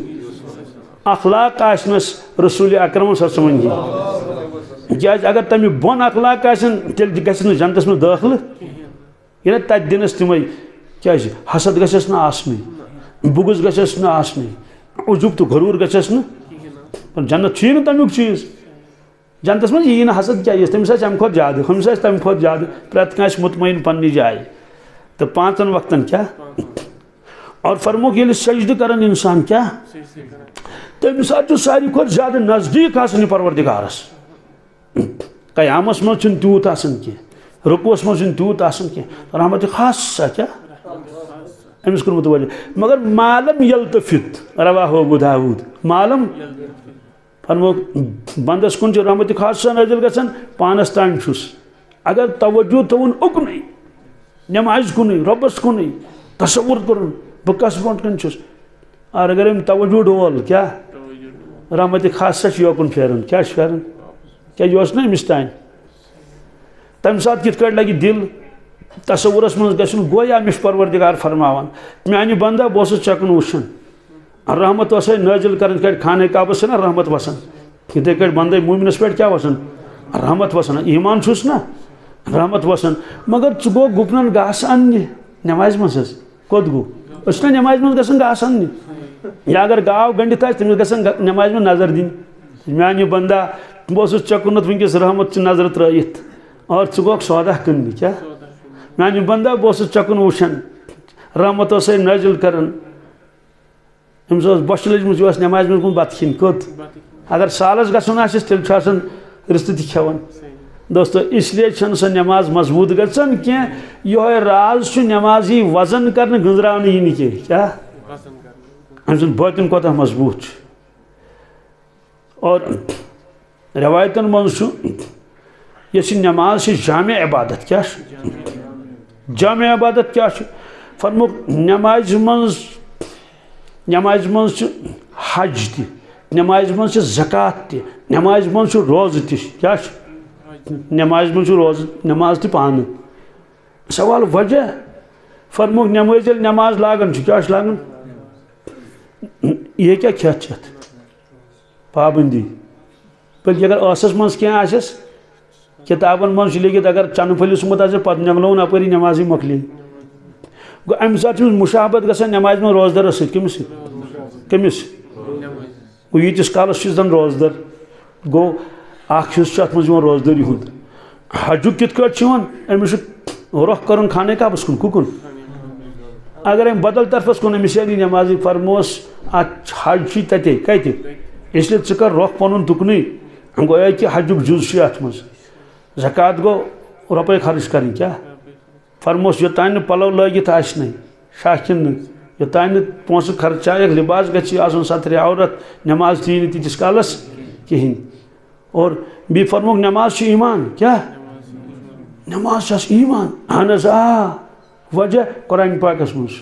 اخلاق آسنس رسول اکرم صلی اللہ علیہ وسلم کیا اگر تمہیں بون اخلاق آسن تیل گھس جنتس میں داخل یہ تت دنس تمے کیا حسد گھس نا آسنی بغض گھس نا آسنی عجب تو غرور گھس نا جنت چھ نا تمیک چیز جنتس من یہ حسد کیا تمس ام کھت زیادہ ہمس تمہ کھت زیادہ پریت کھانا مطمئن پنہ جائے تو 5 وقتن کیا اور فرموک یل سجدہ کرن انسان کیا تمہ سات ساری کھت زیادہ نزدیک آسان پروردگارس قیامس من چھ تیوت آسان کی رکوس من چھ تیوت آسان کی رحمت خاصہ کیا امس کور متوجہ مگر مالم یلتفت رواہ ابو داود مالم فرموک بندس کن رحمت خاصہ نازل گژھان پانس تان چھس اگر توجہ تھون اکنے نماز کن ربس کن تصور کرن بہ کس برونٹ کن چھس اور اگر ام توجہ ڈول کیا رحمت خاصہ یوکن پھیران کیا پھیران کیا یہ نا امس تان تمہ سات کت کٹ لگہ دل تصورس من گھن گویا مش پروردگار فرماوان میانہ بندہ بہس چکن وچھان رحمت وسے نازل کرن کٹ خانہ کعبس نا رحمت وسان یتھے کٹ بندے مومنس پہ کیا وسان رحمت وسان ایمان چھس نا رحمت وسان مگر ژٕ گو گپنن گاس انہ نماز مز کوت گو اس نا نماز من گژھن گاس انہ یا اگر گاو گنڈت آس تمس گژھن نماز من نظر دن میانہ بندہ بہس چکنت ونکس رحمت چھ نظر ترائیت اور ژٕ گوکھ سودا کن کیا میانہ بندہ بہس چکن وچھان رحمت وسے نازل کرن امس بچ لجمت یہ نماز من کن بت کھین کت اگر سالس گھن آس تیل رشتہ تہ کھیوان دوستو اس لیے چھ سو نماز مضبوط گھان کی یہ راز نمازی وزن کرنے گنزران یہ کی کیا ام سن باطن کوتہ مضبوط اور روایتن مز یہ نماز جامع عبادت کیا جامع عبادت کیا فرموک نماز مز حج تہ نماز مز زکات تہ نماز مز روز تہ کیا نماز مز روز نماز تہ پانے سوال وجہ فرموک نماز یل نماز لاگن کیا لاگن یہ کیا کھیت چت پابندی بلکہ اگر ٲسس مز کینٛہہ آسٮ۪س کتابن مز لیکھِتھ اگر چنہٕ پھٔلِس سُمبت آسہِ پتہٕ نٮ۪نٛگلووُن اپٲری نمازٕے مۄکلے گوٚو امہِ ساتہٕ چھُ مشابت گژھان نماز منٛز روزدارس سۭتۍ کٔمِس سۭتۍ کمس گو یتس کالس زن روزدر گو اخ حصہ ات مز روزدری ہند حجک کت کٹ امس رخ کرن خانے کعبس کن ککن اگر ام بدل طرفس کن امس یعنی نماز فرموس ات حج چی تتے کتہ اس لیے ثر رخ پن تکنی گویا کہ حجک جز ات مز زکات گو روپے خرچ کریں کیا فرموس یوتان پلو لگت آسن شاکن یوتان پونسہ خرچائک لباس گژھِ آسن ستر عورت نماز تھی تیتس کالس کہین اور بی فرموک نماز ایمان کیا نماز ایمان اہن وجہ قرآن پاکس مز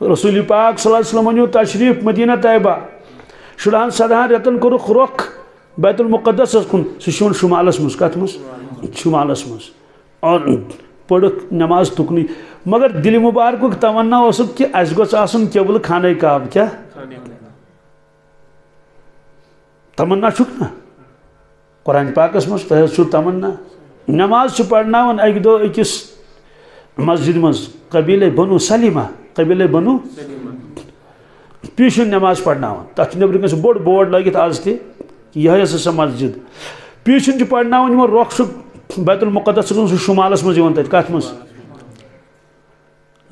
رسول پاک صلی اللہ علیہ وسلم ونیو تشریف مدینہ طیبہ شرہن سدہن رتن کورک رخ بیت المقدس کن سہ شمالس مز کت مز شمالس مز اور پڑھ نماز تکنی مگر دل مبارک تمنا اس کہ اس گوس آسن قبل خانہ کعبہ کیا تمنا چھک نا قرآن پاکس مز تہ تمنا نماز پڑھناون اکہ دو اکس مسجد مز قبیلہ بنو سلیمہ قبیلہ بنو پیشن نماز پڑھناون تک نبر کن بوڑ بورڈ لگت آز تہ یہ سا مسجد پیشن پڑھناون یمو رخ بیت المقدس سہ شمالس مز تت کت مز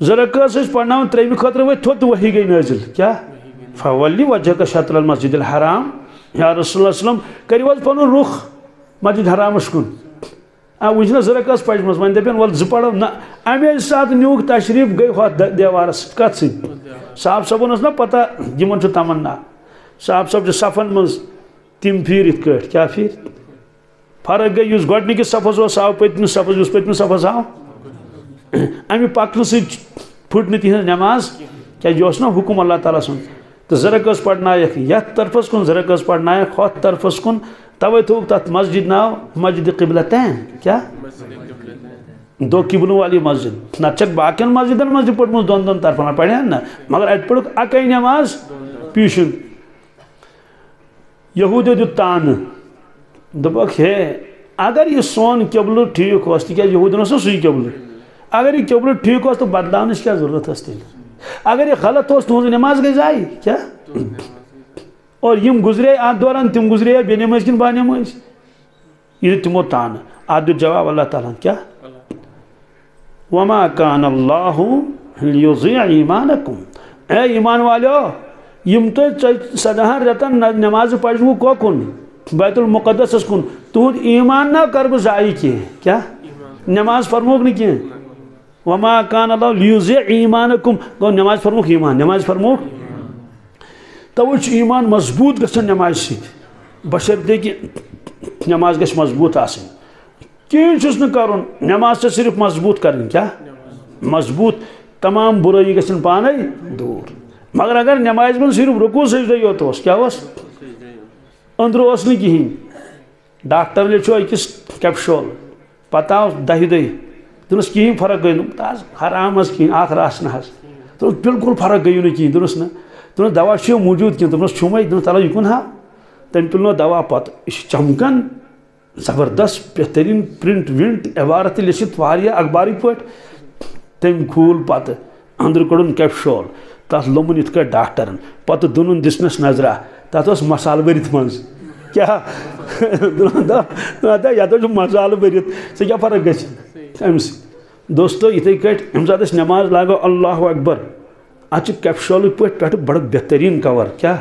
زرکس پڑھناون تریم خاطر وت تھوت وحی گئی نازل کیا فولی وجهك شطر المسجد الحرام یا رسول اللہ صلی اللہ علیہ وسلم کریو پن رخ مسجد حرامس کن وچنا زرکس پچ مز ون دپن ول ز پڑھو نا امی سات نیوک تشریف گئی ہو دیوارس کت سی صاحب صبن نا پتہ یمن تمنا صاحب صاحب صفن مز تم پھر ات کٹ کیا پھر فرق گئی اس گۄڈنِکِس صفس آو پٔتمِس صفس اس پٔتمِس صفس آو امی پکنہ سۭتۍ پھٹ نہٕ تِہنٛز نٮ۪ماز کیٛازِ یہِ اوس نا حکم اللہ تعالیٰ سُنٛد تہٕ زرک ٲس پرنایکھ یتھ طرفس کُن زرک ٲس پرنایکھ ہۄتھ طرفس کُن توے تھوٚوُکھ تتھ مسجد ناو مسجد قبلتین کیا دو قبلوں والی مسجد نتہٕ چھکھ باقین مسجدن منٛز تہِ پٔرمٕژ دۄن دۄن طرفن پرہن نا مگر اتہِ پوٚرُکھ اکے نٮ۪ماز پیٖشِن یہوٗدیو دیُت تانہٕ دوٚپکھ ہے اگر یہ سون قبل ٹھیک ہوس تکیازِ یہودن اوس سُے قبل اگر یہ قبل ٹھیک ہوس تو بدلاونٕچ کیا ضرورت ٲس تیٚلہِ اگر یہ غلط اوس تُہنٛز نٮ۪ماز گٔے ضایع کیا اور یم گزرے اتھ دوران تم گزرے بے نٮ۪مٲزۍ کِنہٕ با نٮ۪مٲزۍ یہ دیُت تِمو تانہٕ اتھ دیُت جواب اللہ تعالیٰ کیا وما کان اللہ لیضیع ایمانکم اے ایمان والیو یم تُہۍ 14 رٮ۪تن نٮ۪مازٕ پرنو کوکُن بیت المقدس کن تہد ایمان نہ کر بہ ضائع کیا نماز فرموک نہ کی وما کان اللہ لیضیع ایمانکم گو نماز فرموک ایمان نماز فرموک توے ایمان مضبوط گژھن نماز سۭتۍ بشرطے کہ نماز گژھِ مضبوط آسٕنۍ کِہیٖنۍ چھُس نہٕ کرُن نماز چھِ صرف مضبوط کرٕنۍ کیا مضبوط تمام برٲیی گژھن پانے دوٗر مگر اگر نماز منٛز صرف رکوع سجدے یوت اوس کیا اوس اندر اوس نہٕ کِہیٖنۍ ڈاکٹر لیٚچھو أکِس کیپشول پتہ آو 10 دۄہہِ دوٚپنس کِہیٖنۍ فرق گٔے نہٕ تاز حرام حظ کِہیٖنۍ آخر آسنہٕ حظ دوٚپنس بالکل فرق گٔیو نہٕ کِہیٖنۍ دوٚپنس نہ دوٚپنس دوا چھُ موٗجوٗد کینٛہہ دوٚپنس چھُمے دوٚپنس تلو یہِ کُن ہاو تٔمۍ تُلنو دوا پتہٕ یہِ چھُ چمکان زبردست بہتریٖن پرنٹ ونٹ عبارت تہِ لیٚکھِتھ واریاہ اخبارٕکۍ پٲٹھۍ تٔمۍ کھوٗل پتہٕ أنٛدرٕ کوٚڑُن کیپشول تتھ لوٚمُن یِتھ کٲٹھۍ ڈاکٹرن پتہٕ دُنُن دِژنس نظرا تتھ اوس مسالہٕ بٔرِتھ منٛز کیا یتھ چھُ مسالہٕ بٔرِتھ ژےٚ کیٛاہ فرق گژھِ امہِ سۭتۍ دوستو یِتھٕے کٲٹھۍ ییٚمہِ ساتہٕ أسۍ نٮ۪ماز لاگو اللہ اکبر اتھ چھِ کیپشولٕکۍ پٲٹھۍ پٮ۪ٹھٕ بڑٕ بہتریٖن کور کیا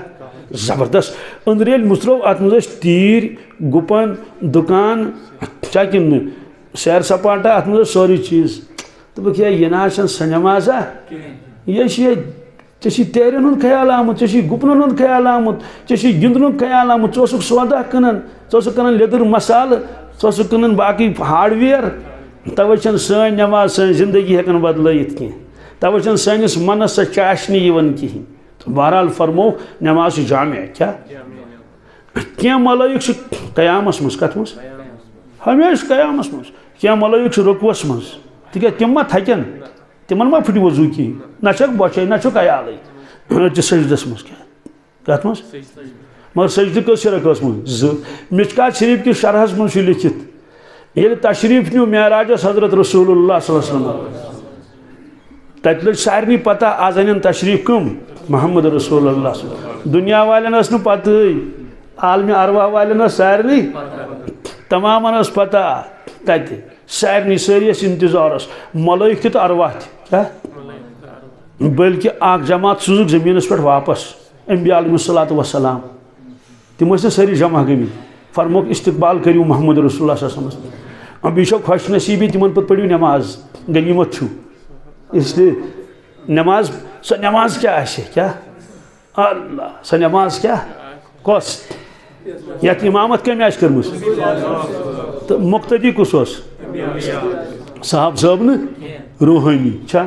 زبردست أنٛدرٕ ییٚلہِ مُژروو اتھ منٛز ٲسۍ تیٖر گُپن دُکان چھا کِنہٕ نہٕ سیر سپاٹا اتھ منٛز ٲسۍ سورُے چیٖز دوٚپُکھ ہے یہِ نہ حظ چھنہٕ سۄ نٮ۪مازا یہِ چھِ ییٚتہِ ژےٚ چھی تیرٮ۪ن ہُنٛد خیال آمُت ژےٚ چھی گُپنن ہُنٛد خیال آمُت ژےٚ چھی گِنٛدنُک خیال آمُت ژٕ اوسُکھ سودا کٕنان ژٕ اوسُکھ کٕنان لیٚدٕر مسالہٕ ژٕ اوسُکھ کٕنان باقٕے ہاڈوِیر توے چھنہٕ سٲنۍ نٮ۪ماز سٲنۍ زندگی ہٮ۪کان بدلٲیِتھ کینٛہہ توے چھنہٕ سٲنِس منس سۄ چاشنی یِوان کِہیٖنۍ تہٕ بہرحال فرمووُکھ نٮ۪ماز چھِ جامع کیٛاہ کینٛہہ ملٲیِک چھِ قیامس منٛز کتھ منٛز ہمیشہٕ قیامس منٛز کینٛہہ ملٲیِک چھِ رُکوٗعس منٛز تِکیٛازِ تِم ما تھکن تمن ما پھٹہِ وضوٗ کِہیٖنۍ نہ چھکھ بۄچھے نہ چھُکھ عیالٕے أڑۍ سجدس منٛز کیٛاہ کتھ منٛز مگر سجدٕ کٔژ شرک ٲس منٛز 2 مشکات شریف کِس شرحس منٛز چھُ لیٚکھِتھ ییٚلہِ تشریف نیوٗ معراجس حضرت رسول اللہ صلی اللہ علیہ وسلم تت لگ سارے پتہ آز ان تشریف کم محمد رسول اللہ صلی اللہ علیہ وسلم دنیا والن اس پتہ عالم ارواح والن سارے تمام اس پتہ تت سارے ساری انتظار ملائک تو ارواح کیا بلکہ اخ جماعت سوزک زمینس پہ واپس انبیاء علیہ الصلوۃ والسلام تم ساری جمع گمت فرموک استقبال کریو محمد رسول اللہ صلی اللہ علیہ وسلم بیچ خوش نصیبی تمن پہ پڑھو نماز غنیمت چھو اس لیے نماز سو نماز کیا اللہ سو نماز کیا کس یت امامت کم آس کرم تو مقتدی کس صاحب صاحب روحانی چھا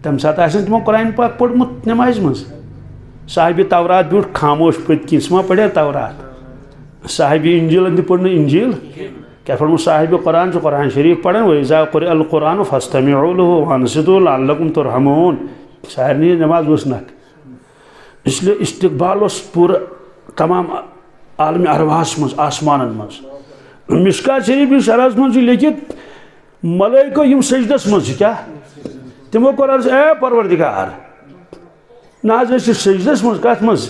تم سات تمو قرآن پاک پوڑمت نماز مز صاحب تورات بیوٹ خاموش پت کن سما پڑھے تورات صاحب انجیل اندی پڑھنے انجیل کیا فرمو صاحب قرآن سے قرآن شریف پڑھن وَإِذَا قُرِئَ الْقُرْآنُ فَاسْتَمِعُوا لَهُ وَأَنصِتُوا لَعَلَّكُمْ تُرْحَمُونَ سارے نماز وسنک اس لیے استقبال اس پورا تمام عالم ارواح مز آسمان مز مشکات شریف شرح مز لیکت ملائکہ یم سجدس مز کیا تمو کور عرض اے پروردگار ناز سجدس مز کت مز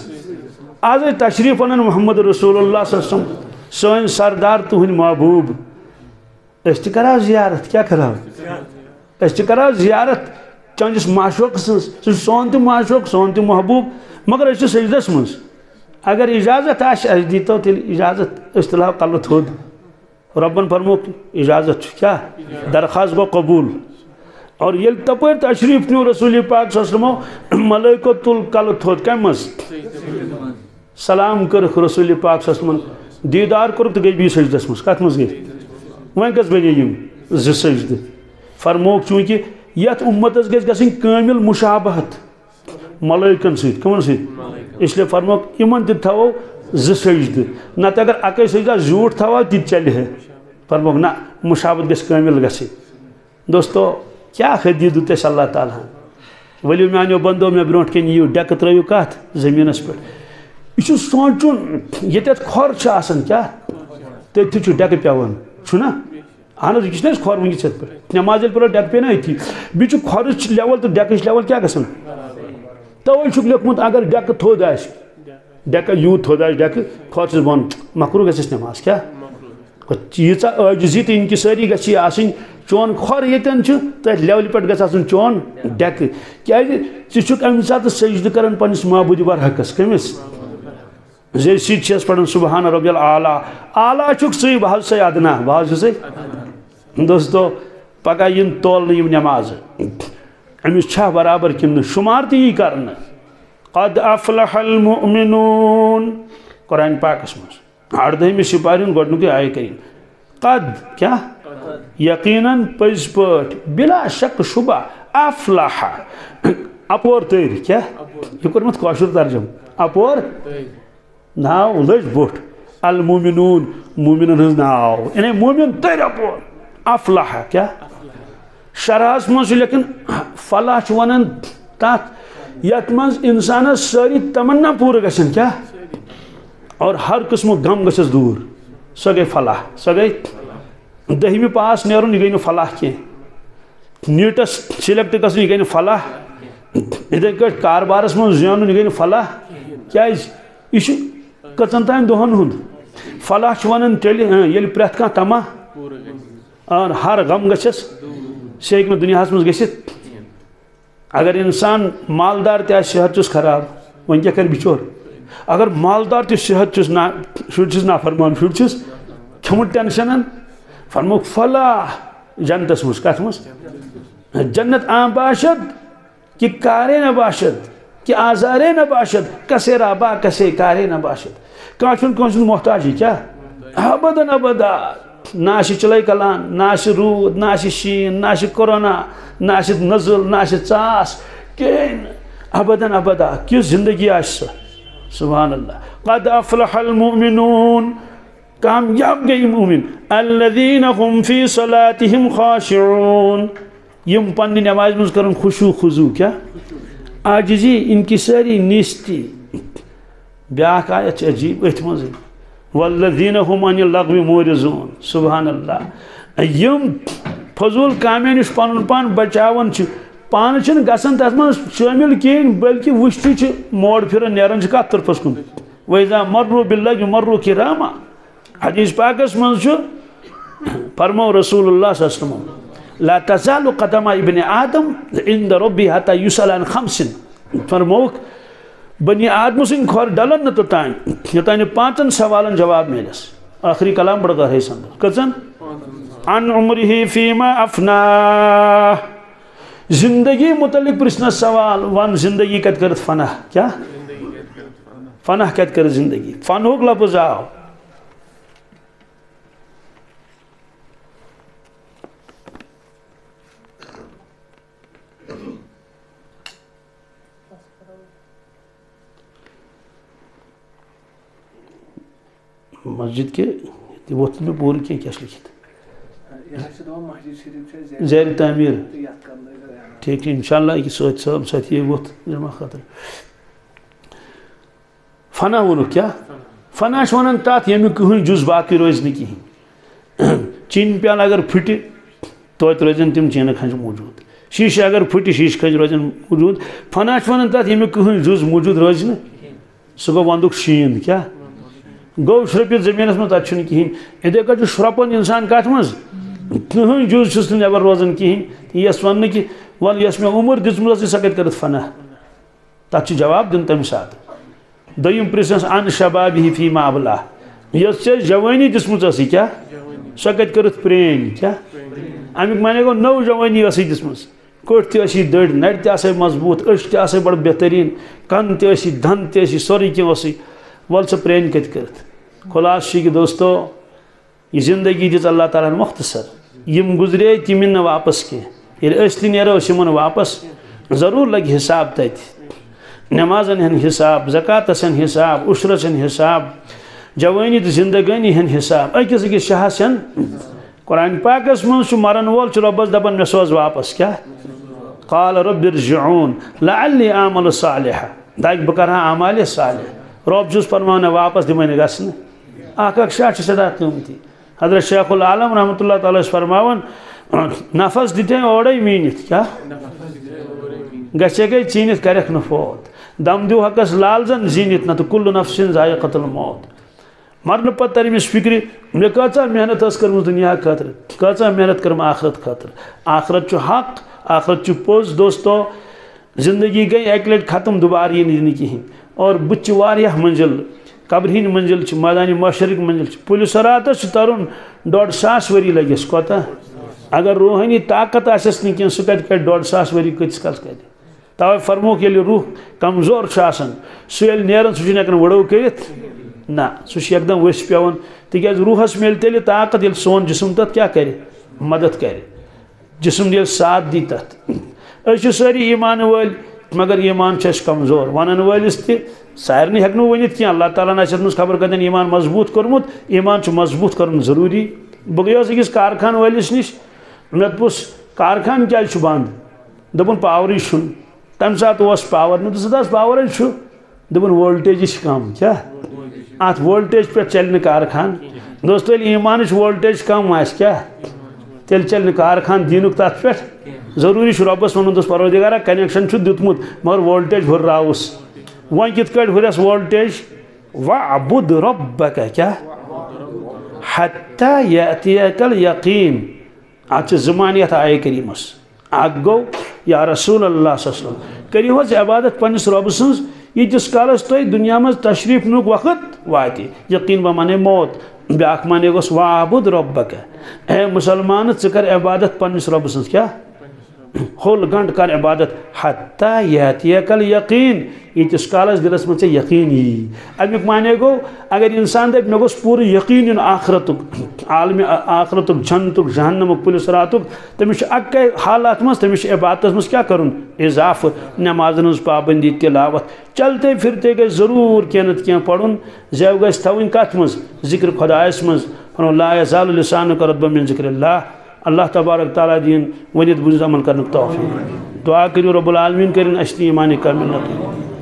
آج تشریف انن محمد رسول اللہ صلی اللہ علیہ وسلم سون سردار تہند محبوب اس کرا زیارت کیا کرا اس کرا زیارت چندس معشوق سون تہ معشوق سون تہ محبوب مگر اس سجدس مز اگر اجازت آس دیتو تیل اجازت اصطلاح قلت تھود ربن فرموک اجازت کیا درخواست گو قبول اور یل تپر تشریف نیو رسول پاک صلی اللہ علیہ وسلم ملائکہ تل قلت تھود کم مز سلام کرک رسول پاک صلی اللہ علیہ وسلم دیدار کرک تو گئی بھی سجدس مز کت مز گئی وہیں کس بنے یم ز سجد فرموک چونکہ یت امتس گژھِ گژھٕنۍ کامل مشابہت ملائکن سۭتۍ کمن سۭتۍ اس لیے فرموک یمن تہِ تھاوو ز سجد نتہٕ اگر اکے سجدہ زیوٗٹھ تھاوو تہِ چلہِ ہے فرموک نہ مشابہت گژھِ کامل گژھٕنۍ دوستو کیا خدی دیُت اَسہِ اللہ تعالیٰ ؤلِو میانیو بندو مےٚ برونٛٹھ کَنۍ یِیِو ڈیکہٕ ترٲیِو کتھ زٔمیٖنس پٮ۪ٹھ یہ چھُ سونٛچُن ییٚتٮ۪تھ کھۄر چھُ آسان کیٛاہ تٔتھی چھُ ڈیکہٕ پیٚوان چھُنا اہن حظ یہ چھُنہٕ اَسہِ کھۄر وٕنکیٚس یِتھ پٲٹھۍ نٮ۪ماز ییٚلہِ پرو ڈیکہٕ پیٚیہِ نا أتھی بیٚیہِ چھُ کھۄرٕچ لیول تہٕ ڈیکٕچ لیول کیٛاہ گژھان توے چھُکھ لیوکھمُت اگر ڈیکہٕ تھوٚد آسہِ ڈیکہٕ یوٗت تھوٚد آسہِ ڈیکہٕ کھۄر چھُس بۄن مکروٗہ گژھٮ۪س نٮ۪ماز کیٛاہ ییٖژاہ عٲجزی تہٕ انکسٲری گژھِ آسٕنۍ چون کھۄر ییٚتٮ۪ن چھُ تٔتھۍ لیولہِ پٮ۪ٹھ گژھِ آسُن چون ڈیکہٕ کیٛازِ ژٕ چھُکھ اَمہِ ساتہٕ سجدٕ کران پننِس معبوٗدِ برحقس کٔمِس زِ سۭتۍ چھِ أسۍ پران سبحان ربی العالیٰ اعلیٰ چھُکھ ژٕے بہٕ حظ چھُسے ادنا بہٕ حظ چھُسے دوستو پگاہ یِن تولنہٕ یِم نٮ۪مازٕ أمِس چھا برابر کِنہٕ نہٕ شُمار تہِ یی کرنہٕ قد افلح المؤمنون قرآن پاکس منٛز 18 سپارِ ہُنٛد گۄڈنیُکُے آیہِ کریم قد کیا یقیناً پٔزۍ پٲٹھۍ بلا شک شبہ افلح اپور تٔرۍ کیا یہِ کوٚرمُت کٲشُر ترجم اپور ناو لٔج بوٚٹھ المومنون مومنن ہٕنٛز ناو یعنی مومن تٔرۍ اپور افلح کیا شرحس منٛز چھُ لیکن فلاح چھُ ونان تتھ یتھ منٛز انسانس سٲری تمنا پوٗرٕ گژھن کیا اور ہر قسمُک غم گژھٮ۪س دوٗر سۄ گٔے فلاح سۄ گٔے 10مہِ پاس نیرُن یہِ گٔے نہٕ فلاح کینٛہہ نیٖٹس سِلیکٹ گژھُن یہِ گٔے نہٕ فلاح یِتھٕے کٲٹھۍ کاربارس منٛز زینُن یہِ گٔے نہٕ فلاح کیٛازِ یہِ چھُ کٔژن تام دۄہن ہُنٛد فلاح چھُ ونان تیٚلہِ ییٚلہِ پرٛٮ۪تھ کانٛہہ تما ہر غم گژھٮ۪س سُہ ہیٚکہِ نہٕ دُنیاہس منٛز گٔژھِتھ اگر انسان مالدار تہِ آسہِ صحت چھُس خراب وۄنۍ کیٛاہ کرِ بِچور اگر مالدار تہِ صحت چھُس شُرۍ چھُس نافرمان شُرۍ چھُس کھیوٚمُت ٹینشنن فرموک فلاح جنتس منٛز کتھ منٛز جنت عام باشد کہ کارے نہ باشد کہ آزارے نہ باشد کسے رابا کسے کارے نہ باشد کانٛہہ چھُنہٕ کٲنٛسہِ ہُنٛد محتاجی کیٛاہ ابدن ابدا نہ آسہِ چلے کلان نہ آسہِ روٗد نہ آسہِ شیٖن نہ آسہِ کورونا نہ آسہِ نٔزٕل نہ آسہِ ژاس کِہیٖنۍ نہٕ ابدن ابدا کِژھ زندگی آسہِ سۄ سبحان اللہ قد افلح المؤمنون کامیاب گئی مومن الذین هم فی صلاتهم خاشعون یم پننہِ نمازِ منٛز کرن خشوع خضوع کیا عاجزی انکساری نیستی بیاکھ آیت چھِ عجیب أتھۍ منٛزٕے والذین هم عن اللغو معرضون سبحان اللہ یم فضول کامین نش پن پان بچاون پان چھ گژھان تس من شامل کہین بلکہ وشتی موڑ پھران نیران کت طرفس کن ویزا مرو باللہ مرو کراما حدیث پاکس من فرمو رسول اللہ صلی اللہ علیہ وسلم لا تزال قدم ابن آدم عند ربی حتی یسأل عن خمس فرموک بنی آدم سن کھور ڈلن نہ توتان یوتان پانچن سوالن جواب ملس آخری کلام بڑا ہے سند کزن عن عمره فیما افنا زندگی متعلق پرسنا سوال وان زندگی کت کرت فنا کیا فنا کت کرت زندگی فنوک لفظ آو مسجد کے وقت میں پور کیا لکھت زیر تعمیر ٹھیک ہے انشاءاللہ یہ سوچ صاحب ساتھی وقت جمع خاطر فنا ونو کیا فنا ونان تات یمی کہین جز باقی روز نہیں کہین چین پیال اگر پھٹی توت روزن تم چین کھنج موجود شیشہ اگر پھٹی شیش کھنج روزن موجود فنا ونان تات یمی کہین جز موجود روز نہیں سو گو وندک شین کیا گو شرپت زمینس من تک کہین ادھے کا شرپن انسان کت مز کہین جز چھس نبر روزان کہین یس ون کہ ول یس میں عمر دژمٕژ سۄ کتہِ کرت فنا تک جواب دن تمہ سات دویم پرژھنس ان شبابہ فیما ابلا یس ژےٚ جوانی دژمٕژ ٲسٕے کیا سۄ کتہِ کرت پرٛٲنۍ کیا امیُک معنی گوٚو نٔو جوانی ٲسٕے دژمٕژ کوٚٹھۍ تہِ ٲسی دٔرۍ نرِ تہِ آسے مضبوٗط أچھ تہِ آسے بڑٕ بہتریٖن کن تہِ ٲسی دن تہِ ٲسی سورُے کینٛہہ اوسُے ول ژٕ پرٛٲنۍ کتہِ کرت خلاص کہ دوستو یہ زندگی دِژ اللہ تعالیٰ مختصر یم گزرے تم نا واپس کی اصلی نیرو یمن واپس ضرور لگ حساب تت نمازن ہن حساب زکاتس ہن حساب عشرس ہن حساب جوانی تو زندگانی ہن حساب اکس اکس شہس ہن قرآن پاکس من مرن وول ربس دپان مے سوز واپس کیا قال رب ارجعون لعلی اعمل صالحا داک بہ کرہا اعمال صالح رب چھس فرمان واپس دمن گژھنہ اکھ شاہ سدا قیمتی حضرت شیخ العالم رحمۃ اللہ تعالیٰ فرماون نفس دتے اوڑے مینت کیا گھے گئی چینت کرک نفوت دم دیو حقس لالزن زینت نہ تو کل نفس ذائقۃ الموت مرن پتہ تر امس فکر مے کۭژاہ محنت ٲس کٔرمٕژ دنیا خٲطرٕ کۭژاہ محنت کٔرم آخرت خٲطرٕ آخرت چھُ حق آخرت چھُ پوٚز دوستو زندگی گئی اکہِ لٹہِ ختم دوبارٕ یی نہٕ کِہیٖنۍ اور بُتھِ چھِ واریاہ منزل قبر ہند منزل میدان مشرق منزل پُلہِ صراطس چھُ ترُن 150 ؤری لگس کوتاہ اگر روحانی طاقت آسس نہٕ کینٛہہ سُہ کتہِ کڑِ 150 ؤری کۭتِس کالس کڑِ توے فرموک ییٚلہِ روح کمزور چھُ آسان سُہ ییٚلہِ نیران سُہ چھُنہٕ ہٮ۪کان وڑو کٔرِتھ نہ سُہ چھُ یکدم ؤسۍ پیوان تِکیازِ روحس میلہِ تیٚلہِ طاقت ییٚلہِ سون جسم تتھ کیاہ کرِ مدد کرِ جسم ییٚلہِ ساتھ دی تتھ أسۍ چھِ سٲری ایمان وٲلۍ مگر ایمان چھُ اَسہِ کمزور ونن وٲلِس تہِ سارنٕے ہٮ۪کہٕ نہٕ ؤنِتھ کینٛہہ اللہ تعالیٰ ہن آسہِ یتھ منٛز خبر کتٮ۪ن ایمان مضبوٗط کوٚرمُت ایمان چھُ مضبوٗط کرُن ضروٗری بہٕ گٔیوس أکِس کارخان وٲلِس نِش مےٚ دوٚپُس کارخان کیازِ چھُ بنٛد دوٚپُن پاورٕے چھُنہٕ تمہِ ساتہٕ اوس پاور مےٚ دوٚپُس دَس پاورٕے چھُ دوٚپُن وولٹیجی چھِ کم کیٛاہ اتھ وولٹیج پٮ۪ٹھ چلہِ نہٕ کارخان دوستو ییٚلہِ ایمانٕچ وولٹیج کم آسہِ کیٛاہ تیٚلہِ چلہِ نہٕ کارخان دیٖنُک تتھ پٮ۪ٹھ ضروٗری چھُ رۄبس ونُن دوٚپُس پروردِگارا کنیکشن چھُ دیُتمُت مگر وولٹیج ہُرراوُس وۄنۍ کِتھ کٲٹھۍ ہُرٮ۪س وولٹیج وَعْبُدْ رَبَّكَ کیٛاہ حَتَّى يَأْتِيَكَ الْيَقِينُ اتھ چھِ زٕ معنی یتھ آیے کریٖمس اکھ گوٚو یا رسول اللہ صلی اللہ علیہ وسلم کٔرِو حظ عبادت پننس رۄبہٕ سٕنٛز ییٖتِس کالس تۄہہِ دُنیا منٛز تشریٖف نِنُک وقت واتہِ یقیٖن بہ مانے موت بیٛاکھ معنی گوٚژھ وَعْبُدْ رَبَّكَ اے مُسلمان ژٕ کر عبادت پننس رۄبہٕ سٕنٛز کیٛاہ ہوٚل گنٛٹہٕ کر عبادت حَتَّى يَأْتِيَكَ الْيَقِينُ ییٖتِس کالس دِلس منٛز ژےٚ یقیٖن یی امیُک معنی گوٚو اگر انسان دپہِ مےٚ گوٚژھ پوٗرٕ یقیٖن یُن آخرتُک عالمِ آخرتُک جنتُک جہنمُک پُلہِ صراطُک تٔمِس چھُ اَکے حالات منٛز تٔمِس چھُ عبادتس منٛز کیٛاہ کرُن اضافہٕ نمازن ہٕنٛز پابندی تلاوت چلتے پھرتے گژھِ ضروٗر کینٛہہ نتہٕ کینٛہہ پرُن زٮ۪و گژھِ تھاوٕنۍ کتھ منٛز ذکر خۄدایس منٛز پنُن لا یزال لسانُک رطبًا من ذکر اللہ اللہ تبارک تعالیٰ دِیِن ؤنِتھ بوٗزِتھ عمل کرنُک توفیٖق دعا کٔرِو رب العالمیٖن کٔرِنۍ اَسہِ تہِ ایٖمانِ کامِل نصیٖب